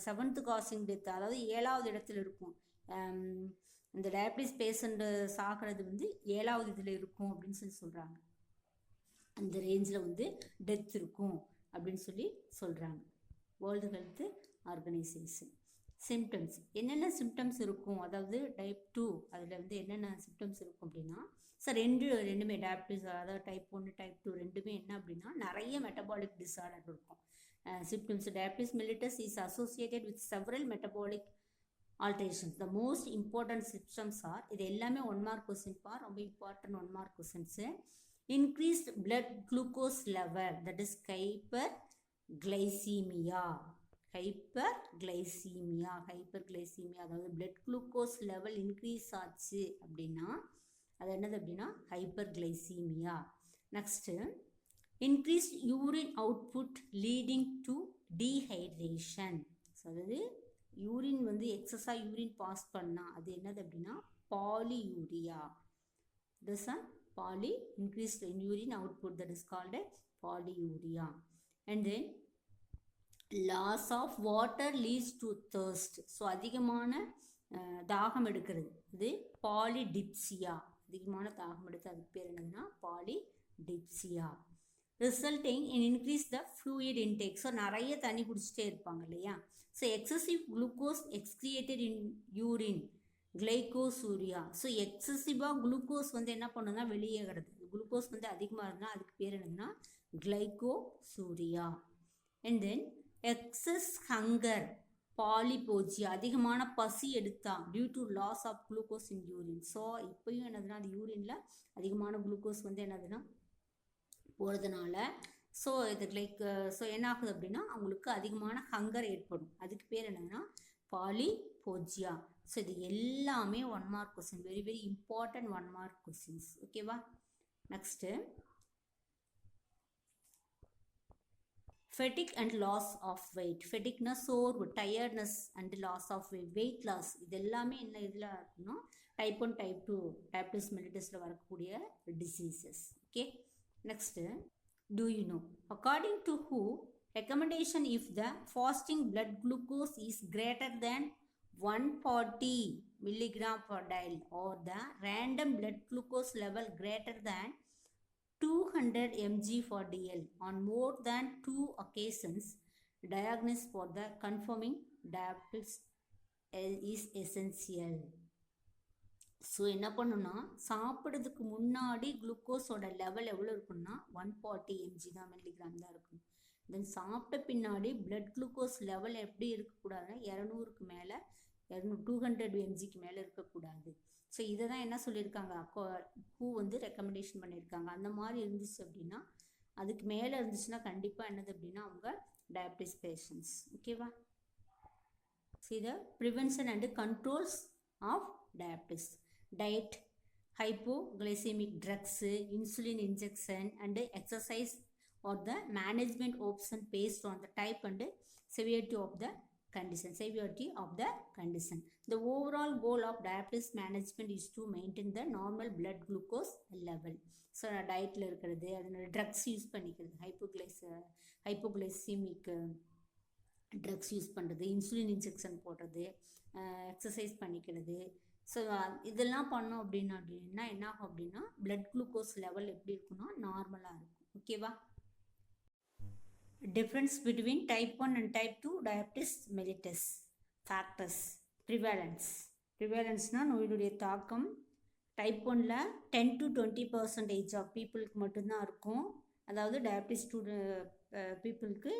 செவன்த்து காசிங் டெத், அதாவது 7வது இடத்துல இருக்கும். இந்த டயபெட்டிஸ் பேஷண்ட்டு சாகிறது வந்து 7வது இதில் இருக்கும் அப்படின்னு சொல்கிறாங்க. அந்த ரேஞ்சில் வந்து டெத் இருக்கும் அப்படின்னு சொல்கிறாங்க வேர்ல்டு ஹெல்த் ஆர்கனைசேஷன். சிம்டம்ஸ் என்னென்ன சிம்டம்ஸ் இருக்கும், அதாவது டைப் 2 அதில் வந்து என்னென்ன சிம்டம்ஸ் இருக்கும் அப்படின்னா, சார் ரெண்டுமே டயபிட்டிஸ், அதாவது டைப் 1 டைப் 2 ரெண்டுமே என்ன அப்படின்னா நிறைய மெட்டபாலிக் டிஸார்டர் இருக்கும். Symptoms diabetes mellitus is associated with several metabolic alterations. The most important symptoms are, இது எல்லாமே 1 மார்க் கொஸ்டின் பா, ரொம்ப important 1 mark questions. Increased blood glucose level, that is hyperglycemia, அதாவது blood glucose level increase ஆச்சு அப்படின்னா அது என்னது அப்படின்னா hyperglycemia. Next, increased urine output leading to dehydration. So அதாவது யூரின் வந்து எக்ஸஸாக யூரின் பாஸ் பண்ணால் அது என்னது அப்படின்னா polyuria. This increased in urine output, that is called a polyuria. And then loss of water leads to thirst. So அதிகமான தாகம் எடுக்கிறது, இது பாலிடிப்சியா. அதிகமான தாகம் எடுத்து அதுக்கு பேர் என்னதுன்னா polydipsia. Resulting in increase the fluid intake. So நிறைய தண்ணி குடிச்சிட்டே இருப்பாங்க இல்லையா. ஸோ எக்ஸசிவ் குளுக்கோஸ் எக்ஸ்கிரியேட்டட் இன் யூரின், கிளைகோசூரியா. ஸோ எக்ஸசிவாக குளுக்கோஸ் வந்து என்ன பண்ணுன்னா வெளியேறது, குளுக்கோஸ் வந்து அதிகமாக இருந்தால் அதுக்கு பேர் என்னதுன்னா glycosuria. And then excess hunger, polyphagia, அதிகமான பசி எடுத்தா due to loss of glucose in urine. So இப்போயும் என்னதுன்னா அந்த யூரினில் அதிகமான குளுக்கோஸ் வந்து என்னதுன்னா போகிறதுனால ஸோ இது ஸோ என்ன ஆகுது அப்படின்னா அவங்களுக்கு அதிகமான ஹங்கர் ஏற்படும், அதுக்கு பேர் என்னதுன்னா பாலிபோஜியா. ஸோ இது எல்லாமே 1 mark question, very very important 1 mark questions. ஓகேவா. Next fatigue and loss of weight. ஃபெட்டிக்னா சோர்வு, tiredness and loss of weight loss. இது எல்லாமே என்ன இதில் இருக்குன்னா டைப் 1 டைப் 2 டயபிட்டிஸ் மெலிட்டஸில் வரக்கூடிய diseases. Okay. Next do you know, according to who recommendation, if the fasting blood glucose is greater than 140 milligram per dl or the random blood glucose level greater than 200 mg for dl on more than 2 occasions, diagnosis for the confirming diabetes is essential. So என்ன பண்ணுன்னா சாப்பிட்றதுக்கு முன்னாடி குளுக்கோஸோட லெவல் எவ்வளோ இருக்குன்னா 140 mg தான், மில்லிகிராம் தான் இருக்கும். தென் சாப்பிட்ட பின்னாடி பிளட் குளுக்கோஸ் லெவல் எப்படி இருக்கக்கூடாதுன்னா 200க்கு மேலே 200 mgக்கு மேலே இருக்கக்கூடாது. ஸோ இதை தான் என்ன சொல்லியிருக்காங்க, ஹூ வந்து ரெக்கமெண்டேஷன் பண்ணியிருக்காங்க. அந்த மாதிரி இருந்துச்சு அப்படின்னா, அதுக்கு மேலே இருந்துச்சுன்னா கண்டிப்பாக என்னது அப்படின்னா அவங்க டயபிட்டிஸ் பேஷண்ட்ஸ். ஓகேவா. ஸோ இதை prevention and controls of diabetes. Diet, hypoglycemic drugs, insulin injection and exercise are the management option based on the type and severity of the condition. The overall goal of diabetes management is to maintain the normal blood glucose level. So dietல இருக்கிறது, அதனால ட்ரக்ஸ் யூஸ் பண்ணிக்கிறது, ஹைப்போகிளைசெமிக் ட்ரக்ஸ் யூஸ் பண்ணுறது, இன்சுலின் இன்ஜெக்ஷன் போடுறது, எக்ஸசைஸ் பண்ணிக்கிறது. ஸோ இதெல்லாம் பண்ணோம் அப்படின்னா என்ன ஆகும் அப்படின்னா பிளட் குளுக்கோஸ் லெவல் எப்படி இருக்குன்னா நார்மலாக இருக்கும். ஓகேவா. Difference between type 1 and type 2 diabetes mellitus. Factors. ப்ரிவேலன்ஸ்னால் நோயினுடைய தாக்கம் டைப் 1ல் 10 to 20% ஆஃப் பீப்புளுக்கு மட்டும்தான் இருக்கும். அதாவது டயபிட்டிஸ் பீப்புளுக்கு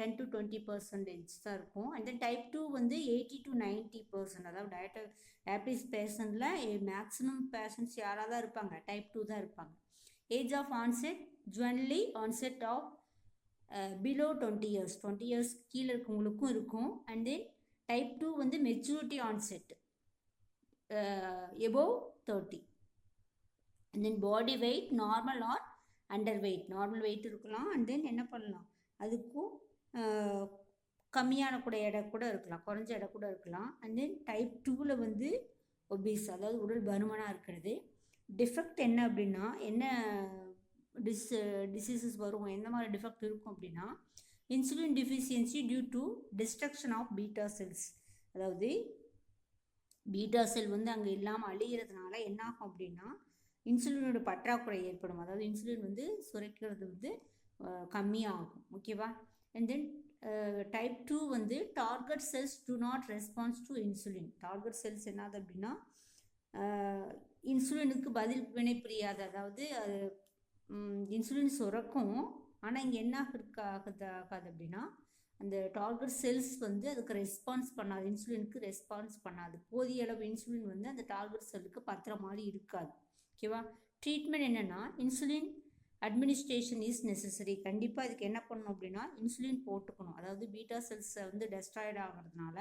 10 to 20% தான் இருக்கும். அண்ட் தென் டைப் 2 வந்து 80 to 90%. அதாவது டயபிட்டிஸ் பேஷண்ட்டில் மேக்ஸிமம் பேஷண்ட்ஸ் யாராக தான் இருப்பாங்க, டைப் 2 தான் இருப்பாங்க. Age of onset, juvenile onset of below 20 years, 20 years கீழே இருக்கவங்களுக்கும் இருக்கும். அண்ட் தென் டைப் 2 வந்து maturity onset above 30. And then body weight normal are under wait, normal wait இருக்கலாம். அண்ட் தென் என்ன பண்ணலாம், அதுக்கும் கம்மியான கூட எடை கூட இருக்கலாம், குறைஞ்ச எடை கூட இருக்கலாம். அண்ட் தென் டைப் 2ல் வந்து ஒபீஸ், அதாவது உடல் பருமனாக இருக்கிறது. டிஃபெக்ட் என்ன அப்படின்னா, என்ன டிசீசஸ் வரும், எந்த மாதிரி டிஃபெக்ட் இருக்கும் அப்படின்னா, insulin deficiency due to destruction of beta cells. அதாவது பீட்டா செல் வந்து அங்கே இல்லாமல் அழிகிறதுனால என்ன ஆகும் அப்படின்னா, இன்சுலினோட பற்றாக்குறை ஏற்படும். அதாவது இன்சுலின் வந்து சுரக்கிறது வந்து கம்மியாகும். ஓகேவா? அண்ட் தென் டைப் 2 வந்து target cells do not response to insulin. Target cells என்னது அப்படின்னா, இன்சுலினுக்கு பதில் வினைபுரியாது. அதாவது அது இன்சுலின் சுரக்கும், ஆனால் இங்கே என்ன ஆகாது அப்படின்னா, அந்த டார்கெட் செல்ஸ் வந்து அதுக்கு ரெஸ்பான்ஸ் பண்ணாது, இன்சுலினுக்கு ரெஸ்பான்ஸ் பண்ணாது. போதிய அளவு இன்சுலின் வந்து அந்த டார்கெட் செல்லுக்கு பத்துற மாதிரி இருக்காது. ஓகேவா? ட்ரீட்மெண்ட் என்னென்னா, இன்சுலின் அட்மினிஸ்ட்ரேஷன் இஸ் நெசசரி. கண்டிப்பாக இதுக்கு என்ன பண்ணணும் அப்படின்னா, இன்சுலின் போட்டுக்கணும். அதாவது பீட்டா செல்ஸை வந்து டெஸ்ட்ராய்ட் ஆகிறதுனால,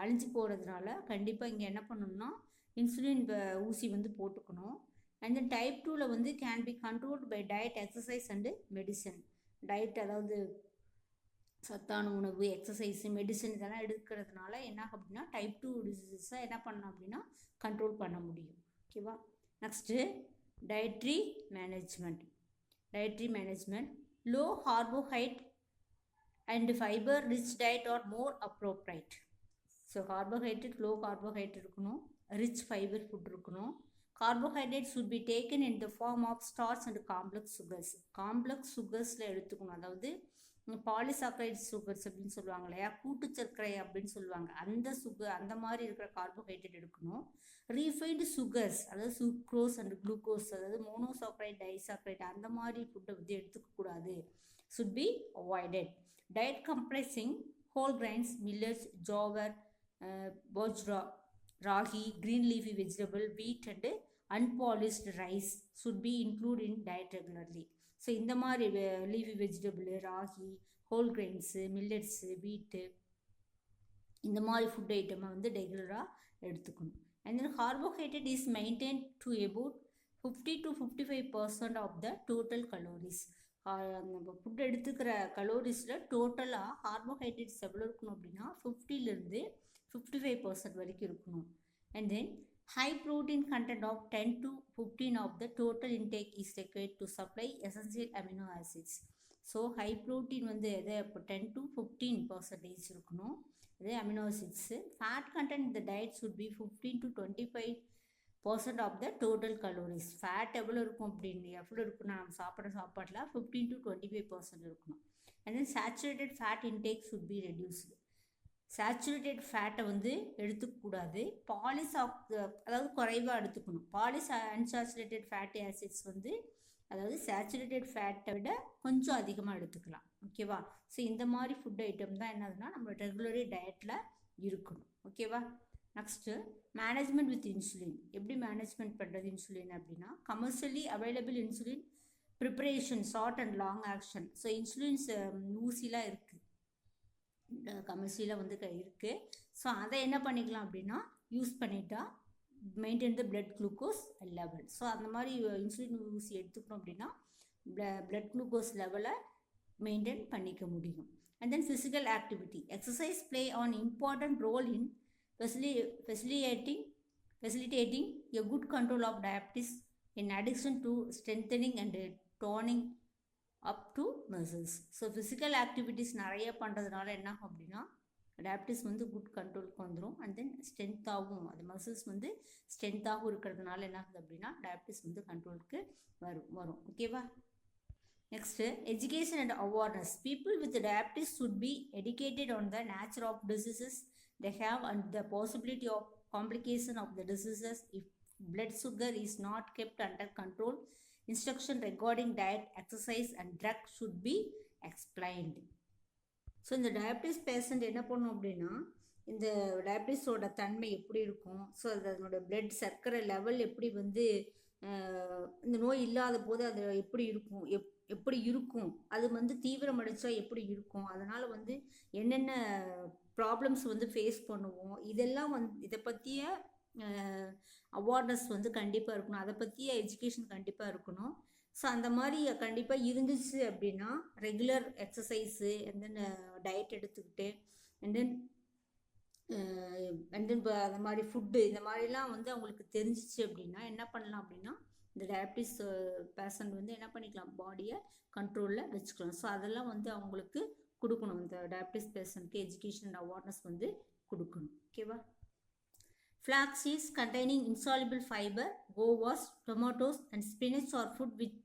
அழிஞ்சு போகிறதுனால கண்டிப்பாக இங்கே என்ன பண்ணணும்னா இன்சுலின் ஊசி வந்து போட்டுக்கணும். அண்ட் தென் டைப் 2ல் வந்து can be controlled by diet, exercise and medicine. Diet அதாவது சத்தான உணவு, எக்ஸசைஸ், மெடிசன் இதெல்லாம் எடுக்கிறதுனால என்ன அப்படின்னா டைப் 2 டிசீஸை என்ன பண்ணணும் அப்படின்னா கண்ட்ரோல் பண்ண முடியும். ஓகேவா? Next dietary management. Dietary management, low carbohydrate and fibre rich diet are more appropriate. So carbohydrate, low carbohydrate இருக்கணும், ரிச் ஃபைபர் ஃபுட் இருக்கணும். Carbohydrate should be taken in the form of starch and complex sugars. Complex சுகர்ஸில் எடுத்துக்கணும். அதாவது பாலிசாக்கரைட் சுகர்ஸ் அப்படின்னு சொல்லுவாங்க இல்லையா, கூட்டு சர்க்கரை அப்படின்னு சொல்லுவாங்க, அந்த அந்த மாதிரி இருக்கிற கார்போஹைட்ரேட் எடுக்கணும். ரீஃபைன்டு சுகர்ஸ், அதாவது சுக்ரோஸ் அண்ட் குளுக்கோஸ், அதாவது மோனோசாக்கரைட், டைசாக்கரைட் அந்த மாதிரி ஃபுட்டை வந்து எடுத்துக்கக்கூடாது, should be avoided. Diet comprising whole grains, millets, jowar, bajra, ragi, green leafy vegetable, wheat and unpolished rice should be included in diet regularly. ஸோ இந்த மாதிரி leafy vegetable, ragi, whole grains, millets, வீட்டு இந்த மாதிரி ஃபுட் ஐட்டமை வந்து ரெகுலராக எடுத்துக்கணும். And then carbohydrate is maintain to about 50 to 55% of the total calories. நம்ம ஃபுட் எடுத்துக்கிற கலோரிஸில் டோட்டலாக கார்போஹைட்ரேட்ஸ் எவ்வளோ இருக்கணும் அப்படின்னா 50லேருந்து 55% வரைக்கும் இருக்கணும். And then high protein content of 10 to 15 of the total intake is required to supply essential amino acids. So high protein வந்து எதை இப்போ 10 to 15% இருக்கணும், இது அமினோ ஆசிட்ஸு. ஃபேட் கண்டென்ட் இந்த diet should be 15 to 25% of the total calories. Fat எவ்வளோ இருக்கும் அப்படின்னு எவ்வளோ இருக்குன்னா நம்ம சாப்பிட்ற சாப்பாட்டில் 15 to 25% இருக்கணும். And then saturated fat intake should be reduced. Saturated ஃபேட்டை வந்து எடுத்துக்கூடாது, அதாவது குறைவாக எடுத்துக்கணும். அன்சாச்சுரேட்டட் ஃபேட்டி ஆசிட்ஸ் வந்து அதாவது சேச்சுரேட்டட் ஃபேட்டை விட கொஞ்சம் அதிகமாக எடுத்துக்கலாம். ஓகேவா? ஸோ இந்த மாதிரி ஃபுட் ஐட்டம் தான் என்னதுன்னா நம்ம ரெகுலரி டயட்டில் இருக்கணும். ஓகேவா? Next management with insulin. எப்படி மேனேஜ்மெண்ட் பண்ணுறது இன்சுலின் அப்படின்னா, commercially available insulin preparation, short and long action. So insulins ஊசிலாம் இருக்குது, கமர்ஷியலாக வந்து இருக்குது. ஸோ அதை என்ன பண்ணிக்கலாம் அப்படின்னா யூஸ் பண்ணிட்டா maintain the blood glucose level. So அந்த மாதிரி இன்சுலின் ஊசி எடுத்துக்கணும் அப்படின்னா பிளட் குளுக்கோஸ் லெவலை மெயின்டைன் பண்ணிக்க முடியும். And then physical activity, exercise play an important role in facilitating a good control of diabetes in addiction to strengthening and toning up to muscles. So physical activities நிறைய பண்ணுறதுனால என்ன ஆகும் அப்படின்னா டயபிட்டிஸ் வந்து குட் கண்ட்ரோலுக்கு வந்துடும். அண்ட் தென் ஸ்ட்ரென்த்தாகவும், அது மசில்ஸ் வந்து ஸ்ட்ரென்த்தாகவும் இருக்கிறதுனால என்ன ஆகுது அப்படின்னா டயபிட்டிஸ் வந்து கண்ட்ரோலுக்கு வரும். ஓகேவா? Next education and awareness. People with diabetes should be educated on the nature of diseases they have and the possibility of complication of the diseases if blood sugar is not kept under control. Instruction regarding diet, exercise and drug should be explained. So இந்த டயபிட்டிஸ் பேஷண்ட் என்ன பண்ணும் அப்படின்னா இந்த டயபிட்டிஸோட தன்மை எப்படி இருக்கும், ஸோ அதனோட பிளட் சர்க்கரை லெவல் எப்படி வந்து இந்த நோய் இல்லாத போது அது எப்படி இருக்கும் அது வந்து தீவிரமடைச்சா எப்படி இருக்கும், அதனால் வந்து என்னென்ன ப்ராப்ளம்ஸ் வந்து ஃபேஸ் பண்ணுவோம், இதெல்லாம் வந்து இதை பற்றிய அவேர்னஸ் வந்து கண்டிப்பாக இருக்கணும், அதை பற்றிய எஜுகேஷன் கண்டிப்பாக இருக்கணும். ஸோ அந்த மாதிரி கண்டிப்பாக இருந்துச்சு அப்படின்னா regular exercise and then diet எடுத்துக்கிட்டு அண்ட் தென் அந்த மாதிரி ஃபுட்டு இந்த மாதிரிலாம் வந்து அவங்களுக்கு தெரிஞ்சிச்சு அப்படின்னா என்ன பண்ணலாம் அப்படின்னா இந்த டயபிட்டிஸ் பேஷண்ட் வந்து என்ன பண்ணிக்கலாம், பாடியை கண்ட்ரோலில் வச்சுக்கலாம். ஸோ அதெல்லாம் வந்து அவங்களுக்கு கொடுக்கணும். இந்த டயபிட்டிஸ் பேஷண்ட்க்கு எஜுகேஷன் அவேர்னஸ் வந்து கொடுக்கணும். ஓகேவா? Flax seeds containing insoluble fiber, guavas, tomatoes and spinach are food which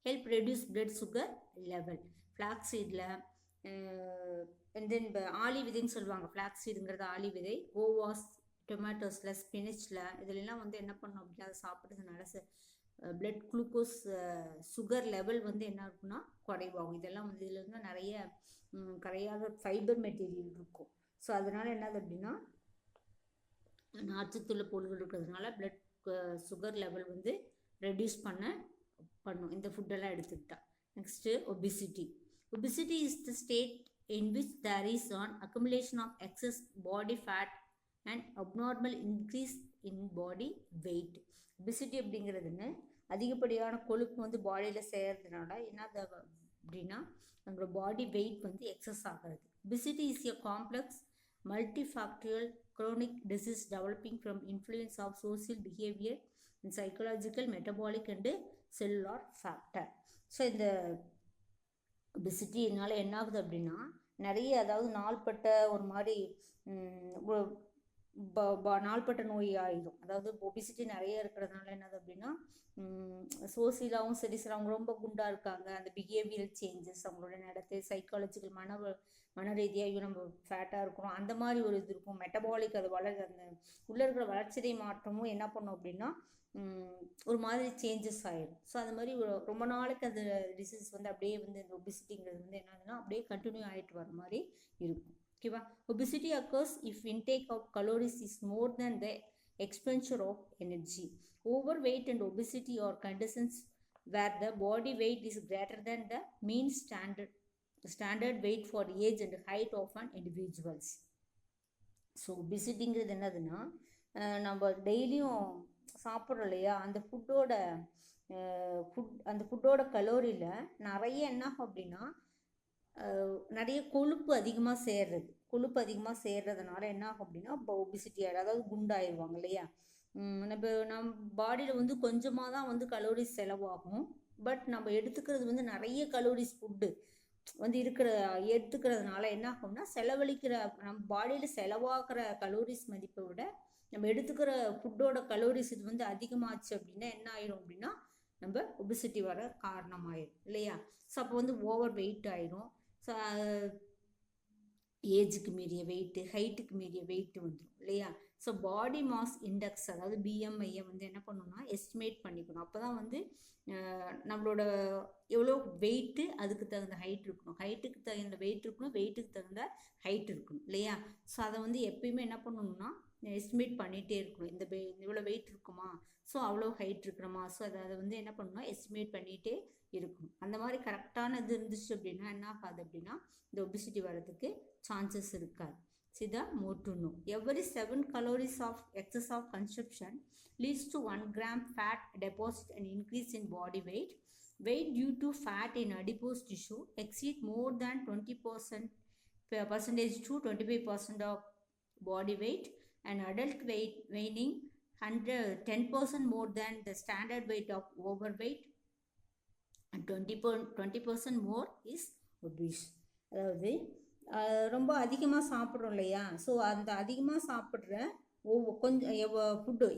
help reduce blood sugar level. Flax seedல and then ஆலி விதைன்னு சொல்லுவாங்க. ஃப்ளாக்ஸ் சீடுங்கிறது ஆலி விதை. கோவாஸ், டொமேட்டோஸில், ஸ்பினிச்சில் இதிலெல்லாம் வந்து என்ன பண்ணணும் அப்படின்னா அதை சாப்பிட்றதுனால பிளட் குளுக்கோஸ் சுகர் லெவல் வந்து என்ன இருக்குன்னா குறைவாகும். இதெல்லாம் வந்து இதில் வந்து நிறைய கரையாத ஃபைபர் மெட்டீரியல் இருக்கும். ஸோ அதனால் என்னது அப்படின்னா நார்ச்சத்துள்ள பொருள்கள் இருக்கிறதுனால பிளட் சுகர் லெவல் வந்து ரெடியூஸ் பண்ணும் இந்த ஃபுட்டெல்லாம் எடுத்துக்கிட்டா. Next obesity. Obesity is the state in which there is an accumulation of excess body fat and abnormal increase in body weight. obesity அப்படிங்கிறதுன்னு அதிகப்படியான கொழுப்பு வந்து பாடியில் சேர்றதுனால என்னது அப்படின்னா நம்மளோட பாடி வெயிட் வந்து எக்ஸஸ் ஆகிறது. obesity is a complex multifactorial chronic disease developing from influence of social behavior and psychological, metabolic and cellular factor. So இந்த ஒபிசிட்டினால என்ன ஆகுது அப்படின்னா நிறைய, அதாவது நாள்பட்ட ஒரு மாதிரி நாள்பட்ட நோய் ஆகிடும். அதாவது ஒபிசிட்டி நிறைய இருக்கிறதுனால என்னது அப்படின்னா சோசியலாகவும் சரி சார் அவங்க ரொம்ப குண்டாக இருக்காங்க, அந்த பிஹேவியரல் சேஞ்சஸ், அவங்களோட நடத்தை, சைக்காலஜிக்கல் மன ரீதியாக நம்ம ஃபேட்டாக இருக்கிறோம், அந்த மாதிரி ஒரு இது இருக்கும். மெட்டபாலிக் அது அந்த உள்ளே இருக்கிற வளர்ச்சிதை மாற்றமும் என்ன பண்ணும் அப்படின்னா ஒரு மாதிரி சேஞ்சஸ் ஆகிடும். ஸோ அது மாதிரி ரொம்ப நாளைக்கு அந்த டிசீஸ் வந்து அப்படியே வந்து இந்த ஒபிசிட்டிங்கிறது வந்து என்னதுன்னா அப்படியே கண்டினியூ ஆகிட்டு வர மாதிரி இருக்கும். ஓகேவா? Obesity occurs if intake of calories is more than the expenditure of energy. Overweight and obesity are conditions where the body weight is greater than the mean standard weight for age and height of an individuals. So ஒபிசிட்டிங்கிறது என்னதுன்னா நம்ம டெய்லியும் சாப்பிட்றோம் இல்லையா, அந்த ஃபுட்டோட கலோரியில் நிறைய என்ன ஆகும் அப்படின்னா நிறைய கொழுப்பு அதிகமாக சேர்றதுனால என்ன ஆகும் அப்படின்னா ஒபிசிட்டி ஆகிடும். அதாவது குண்டாயிடுவாங்க இல்லையா. நம்ம பாடியில் வந்து கொஞ்சமாக தான் வந்து கலோரிஸ் செலவாகும். பட் நம்ம எடுத்துக்கிறது வந்து நிறைய கலோரிஸ் ஃபுட்டு வந்து எடுத்துக்கிறதுனால என்ன ஆகும்னா நம்ம பாடியில் செலவாகிற கலோரிஸ் மதிப்பை விட நம்ம எடுத்துக்கிற ஃபுட்டோட கலோரிஸ் இது வந்து அதிகமாச்சு அப்படின்னா என்ன ஆயிரும் அப்படின்னா நம்ம ஒபிசிட்டி வர காரணமாயிடும் இல்லையா. ஸோ அப்போ வந்து ஓவர் வெயிட் ஆயிரும். ஸோ ஏஜுக்கு மீறிய வெயிட்டு, ஹைட்டுக்கு மீறிய வெயிட்டு வந்துடும் இல்லையா. ஸோ பாடி மாஸ் இண்டெக்ஸ், அதாவது பிஎம்ஐயை வந்து என்ன பண்ணணும்னா எஸ்டிமேட் பண்ணிக்கணும். அப்போ தான் வந்து நம்மளோட எவ்வளோ வெயிட்டு அதுக்கு தகுந்த ஹைட் இருக்கணும், ஹைட்டுக்கு தகுந்த வெயிட் இருக்கணும், வெயிட்டுக்கு தகுந்த ஹைட் இருக்கணும் இல்லையா. ஸோ அதை வந்து எப்பயுமே என்ன பண்ணணும்னா எஸ்டிமேட் பண்ணிகிட்டே இருக்கணும். இவ்வளோ வெயிட் இருக்குமா, ஸோ அவ்வளோ ஹைட் இருக்கணுமா, ஸோ அதை வந்து என்ன பண்ணணும்னா எஸ்டிமேட் பண்ணிகிட்டே இருக்கணும். அந்த மாதிரி கரெக்டான இது இருந்துச்சு அப்படின்னா என்ன ஆகாது அப்படின்னா இந்த ஒபிசிட்டி வர்றதுக்கு சான்சஸ் இருக்காது. சிதா more to know. Every 7 calories of excess of consumption leads to 1 gram fat deposit and increase in body weight. Weight due to fat in adipose tissue exceed more than 20% to 25% of body weight, and adult weight weighing 10% more than the standard weight of overweight, and 20% more is obese. அதாவது ரொம்ப அதிகமாக சாப்பிட்றோம் இல்லையா. ஸோ அந்த அதிகமாக சாப்பிட்ற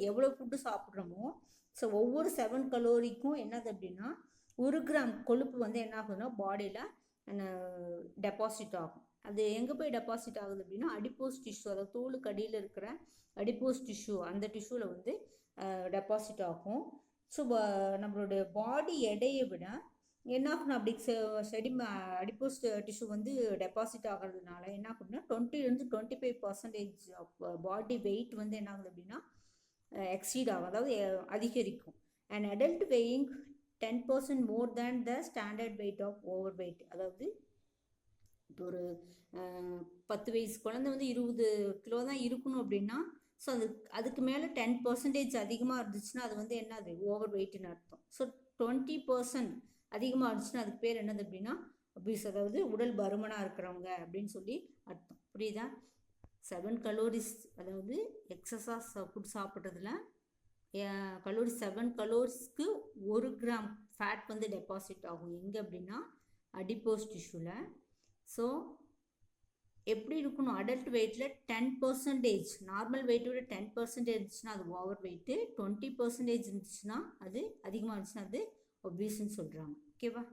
எவ்வளோ ஃபுட்டு சாப்பிட்றோமோ ஸோ ஒவ்வொரு 7 கலோரிக்கும் என்னது அப்படின்னா 1 கிராம் கொழுப்பு வந்து என்ன ஆகுதுன்னா பாடியில் டெபாசிட் ஆகும். அது எங்கே போய் டெபாசிட் ஆகுது அப்படின்னா அடிப்போஸ் டிஷ்யூ, அதாவது தோலுக்கு அடியில் இருக்கிற அடிப்போஸ் டிஷ்யூ, அந்த டிஷ்யூவில் வந்து டெபாசிட் ஆகும். ஸோ நம்மளுடைய பாடி எடையை விட என்ன ஆகும்னா அப்படி அடிப்போஸ் டிஷ்யூ வந்து டெபாசிட் ஆகிறதுனால என்ன ஆகும்னா 20-25% ஆஃப் பாடி வெயிட் வந்து என்ன ஆகுது அப்படின்னா எக்ஸீட் ஆகும், அதாவது அதிகரிக்கும். And adult weighing 10% more than the standard weight of over weight. அதாவது இப்போ ஒரு 10 வயசு குழந்தை வந்து 20 கிலோ தான் இருக்கணும் அப்படின்னா ஸோ அதுக்கு மேலே 10% அதிகமாக இருந்துச்சுன்னா அது வந்து என்னது ஓவர் வெயிட்னு அர்த்தம். ஸோ 20% அதிகமாக இருந்துச்சுன்னா அதுக்கு பேர் என்னது அப்படின்னா ஒபீஸ், அதாவது உடல் பருமனாக இருக்கிறவங்க அப்படின்னு சொல்லி அர்த்தம். புரியுதா? 7 கலோரிஸ், அதாவது எக்ஸஸாக ஃபுட் சாப்பிட்றதுல கலோரி 7 கலோரிஸ்க்கு 1 கிராம் ஃபேட் வந்து டெபாசிட் ஆகும். எங்கே அப்படின்னா அடிப்போஸ் டிஷ்யூவில். ஸோ எப்படி இருக்கணும், அடல்ட் வெயிட்டில் 10%, நார்மல் வெயிட்டை விட 10% இருந்துச்சுன்னா அது ஓவர் வெயிட்டு, 20% இருந்துச்சுன்னா அது அதிகமாக இருந்துச்சுன்னா அது ஒபீஸ்ன்னு சொல்கிறாங்க. ஓகேவா?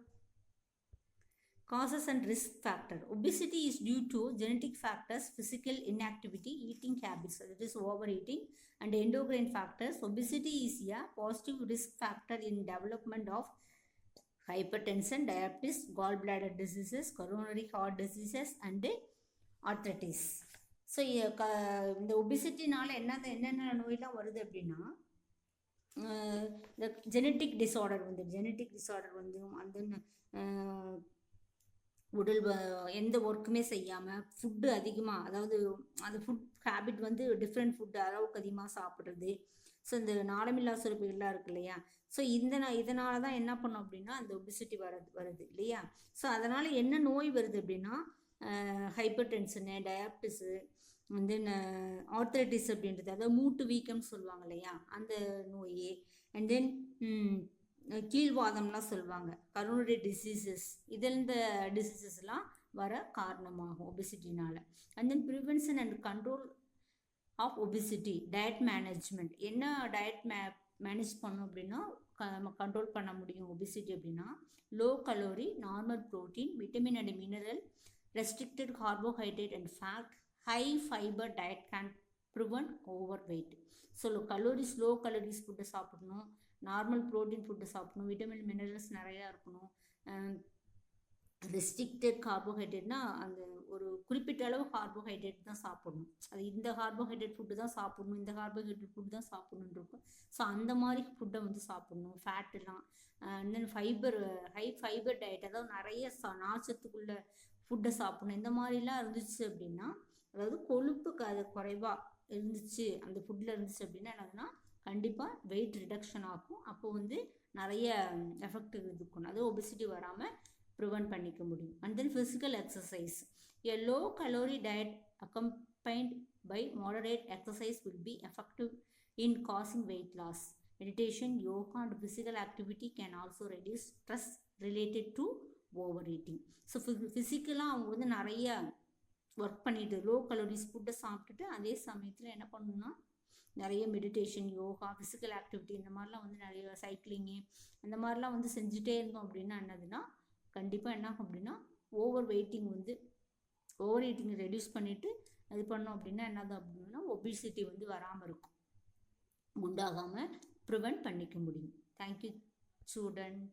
Causes and risk factor. Obesity is due to genetic factors, physical inactivity, eating habits, that is overeating, and endocrine factors. Obesity is a positive risk factor in development of hypertension, diabetes, gallbladder diseases, coronary heart diseases, and arthritis. So இந்த ஒபிசிட்டினால என்னென்ன நோயெல்லாம் வருது அப்படின்னா, இந்த ஜெனட்டிக் டிஸார்டர் வந்து அந்த உடல் எந்த ஒர்க்குமே செய்யாமல் ஃபுட்டு அதிகமாக, அதாவது அந்த ஃபுட் ஹேபிட் வந்து டிஃப்ரெண்ட் ஃபுட்டு அளவுக்கு அதிகமாக சாப்பிட்றது. ஸோ இந்த நாளமில்லா சுரப்பிகள்லாம் இருக்கு இல்லையா, ஸோ இதனால தான் என்ன பண்ணோம் அப்படின்னா அந்த ஒபிசிட்டி வருது இல்லையா. ஸோ அதனால் என்ன நோய் வருது அப்படின்னா ஹைப்பர் டென்ஷனு, டயாபிட்டிஸு, தென் ஆர்த்ரைட்டிஸ் அப்படின்றது, அதாவது மூட்டு வீக்கம்னு சொல்லுவாங்க இல்லையா அந்த நோய், அண்ட் தென் கீழ்வாதம்லாம் சொல்லுவாங்க, கரோனரி டிசீசஸ், இந்த டிசீசஸ்லாம் வர காரணமாகும் ஒபிசிட்டினால. And then prevention and control of obesity, diet management. என்ன டயட் மேனேஜ் பண்ணோம் அப்படின்னா நம்ம கண்ட்ரோல் பண்ண முடியும் ஒபிசிட்டி அப்படின்னா, low calorie, normal protein, vitamin and mineral, restricted carbohydrate and fat, high fibre diet can prevent overweight. So low calories ஃபுட்டை சாப்பிடணும், நார்மல் ப்ரோட்டீன் ஃபுட்டு சாப்பிடணும், விட்டமின் மினரல்ஸ் நிறையா இருக்கணும். ரெஸ்ட்ரிக்டட் கார்போஹைட்ரேட்னா அந்த ஒரு குறிப்பிட்ட அளவு கார்போஹைட்ரேட் தான் சாப்பிடணும், அது இந்த கார்போஹைட்ரேட் ஃபுட்டு தான் சாப்பிடணும், இந்த கார்போஹைட்ரேட் ஃபுட்டு தான் சாப்பிடணுன்னு இருக்கும். ஸோ அந்த மாதிரி ஃபுட்டை வந்து சாப்பிடணும். ஃபேட்டுலாம், தென் ஹை ஃபைபர் டயட், அதாவது நிறைய நார்ச்சத்துக்குள்ள ஃபுட்டை சாப்பிடணும். இந்த மாதிரிலாம் இருந்துச்சு அப்படின்னா, அதாவது கொழுப்புக்கு அது குறைவாக இருந்துச்சு அந்த ஃபுட்டில் இருந்துச்சு அப்படின்னா என்னதுன்னா கண்டிப்பாக வெயிட் ரிடக்ஷன் ஆகும். அப்போ வந்து நிறைய எஃபெக்ட் இருக்கும், அது ஒபிசிட்டி வராமல் ப்ரிவென்ட் பண்ணிக்க முடியும். And then physical exercise. A low calorie diet accompanied by moderate exercise will be effective in causing weight loss. Meditation, yoga and physical activity can also reduce stress related to overeating. So ஃபிசிக்கலாக அவங்க வந்து நிறைய ஒர்க் பண்ணிட்டு லோ கலோரிஸ் ஃபுட்டை சாப்பிட்டுட்டு அதே சமயத்தில் என்ன பண்ணணும்னா நிறைய மெடிடேஷன், யோகா, ஃபிசிக்கல் ஆக்டிவிட்டி, இந்த மாதிரிலாம் வந்து நிறைய சைக்கிளிங்கு அந்த மாதிரிலாம் வந்து செஞ்சுட்டே இருந்தோம் அப்படின்னா என்னதுன்னா கண்டிப்பாக என்ன ஆகும் அப்படின்னா ஓவர் ஈட்டிங் ரெடியூஸ் பண்ணிவிட்டு அது பண்ணோம் அப்படின்னா என்னது அப்படின்னா ஒபிசிட்டி வந்து வராமல் இருக்கும், உண்டாகாமல் ப்ரிவென்ட் பண்ணிக்க முடியும். Thank you student.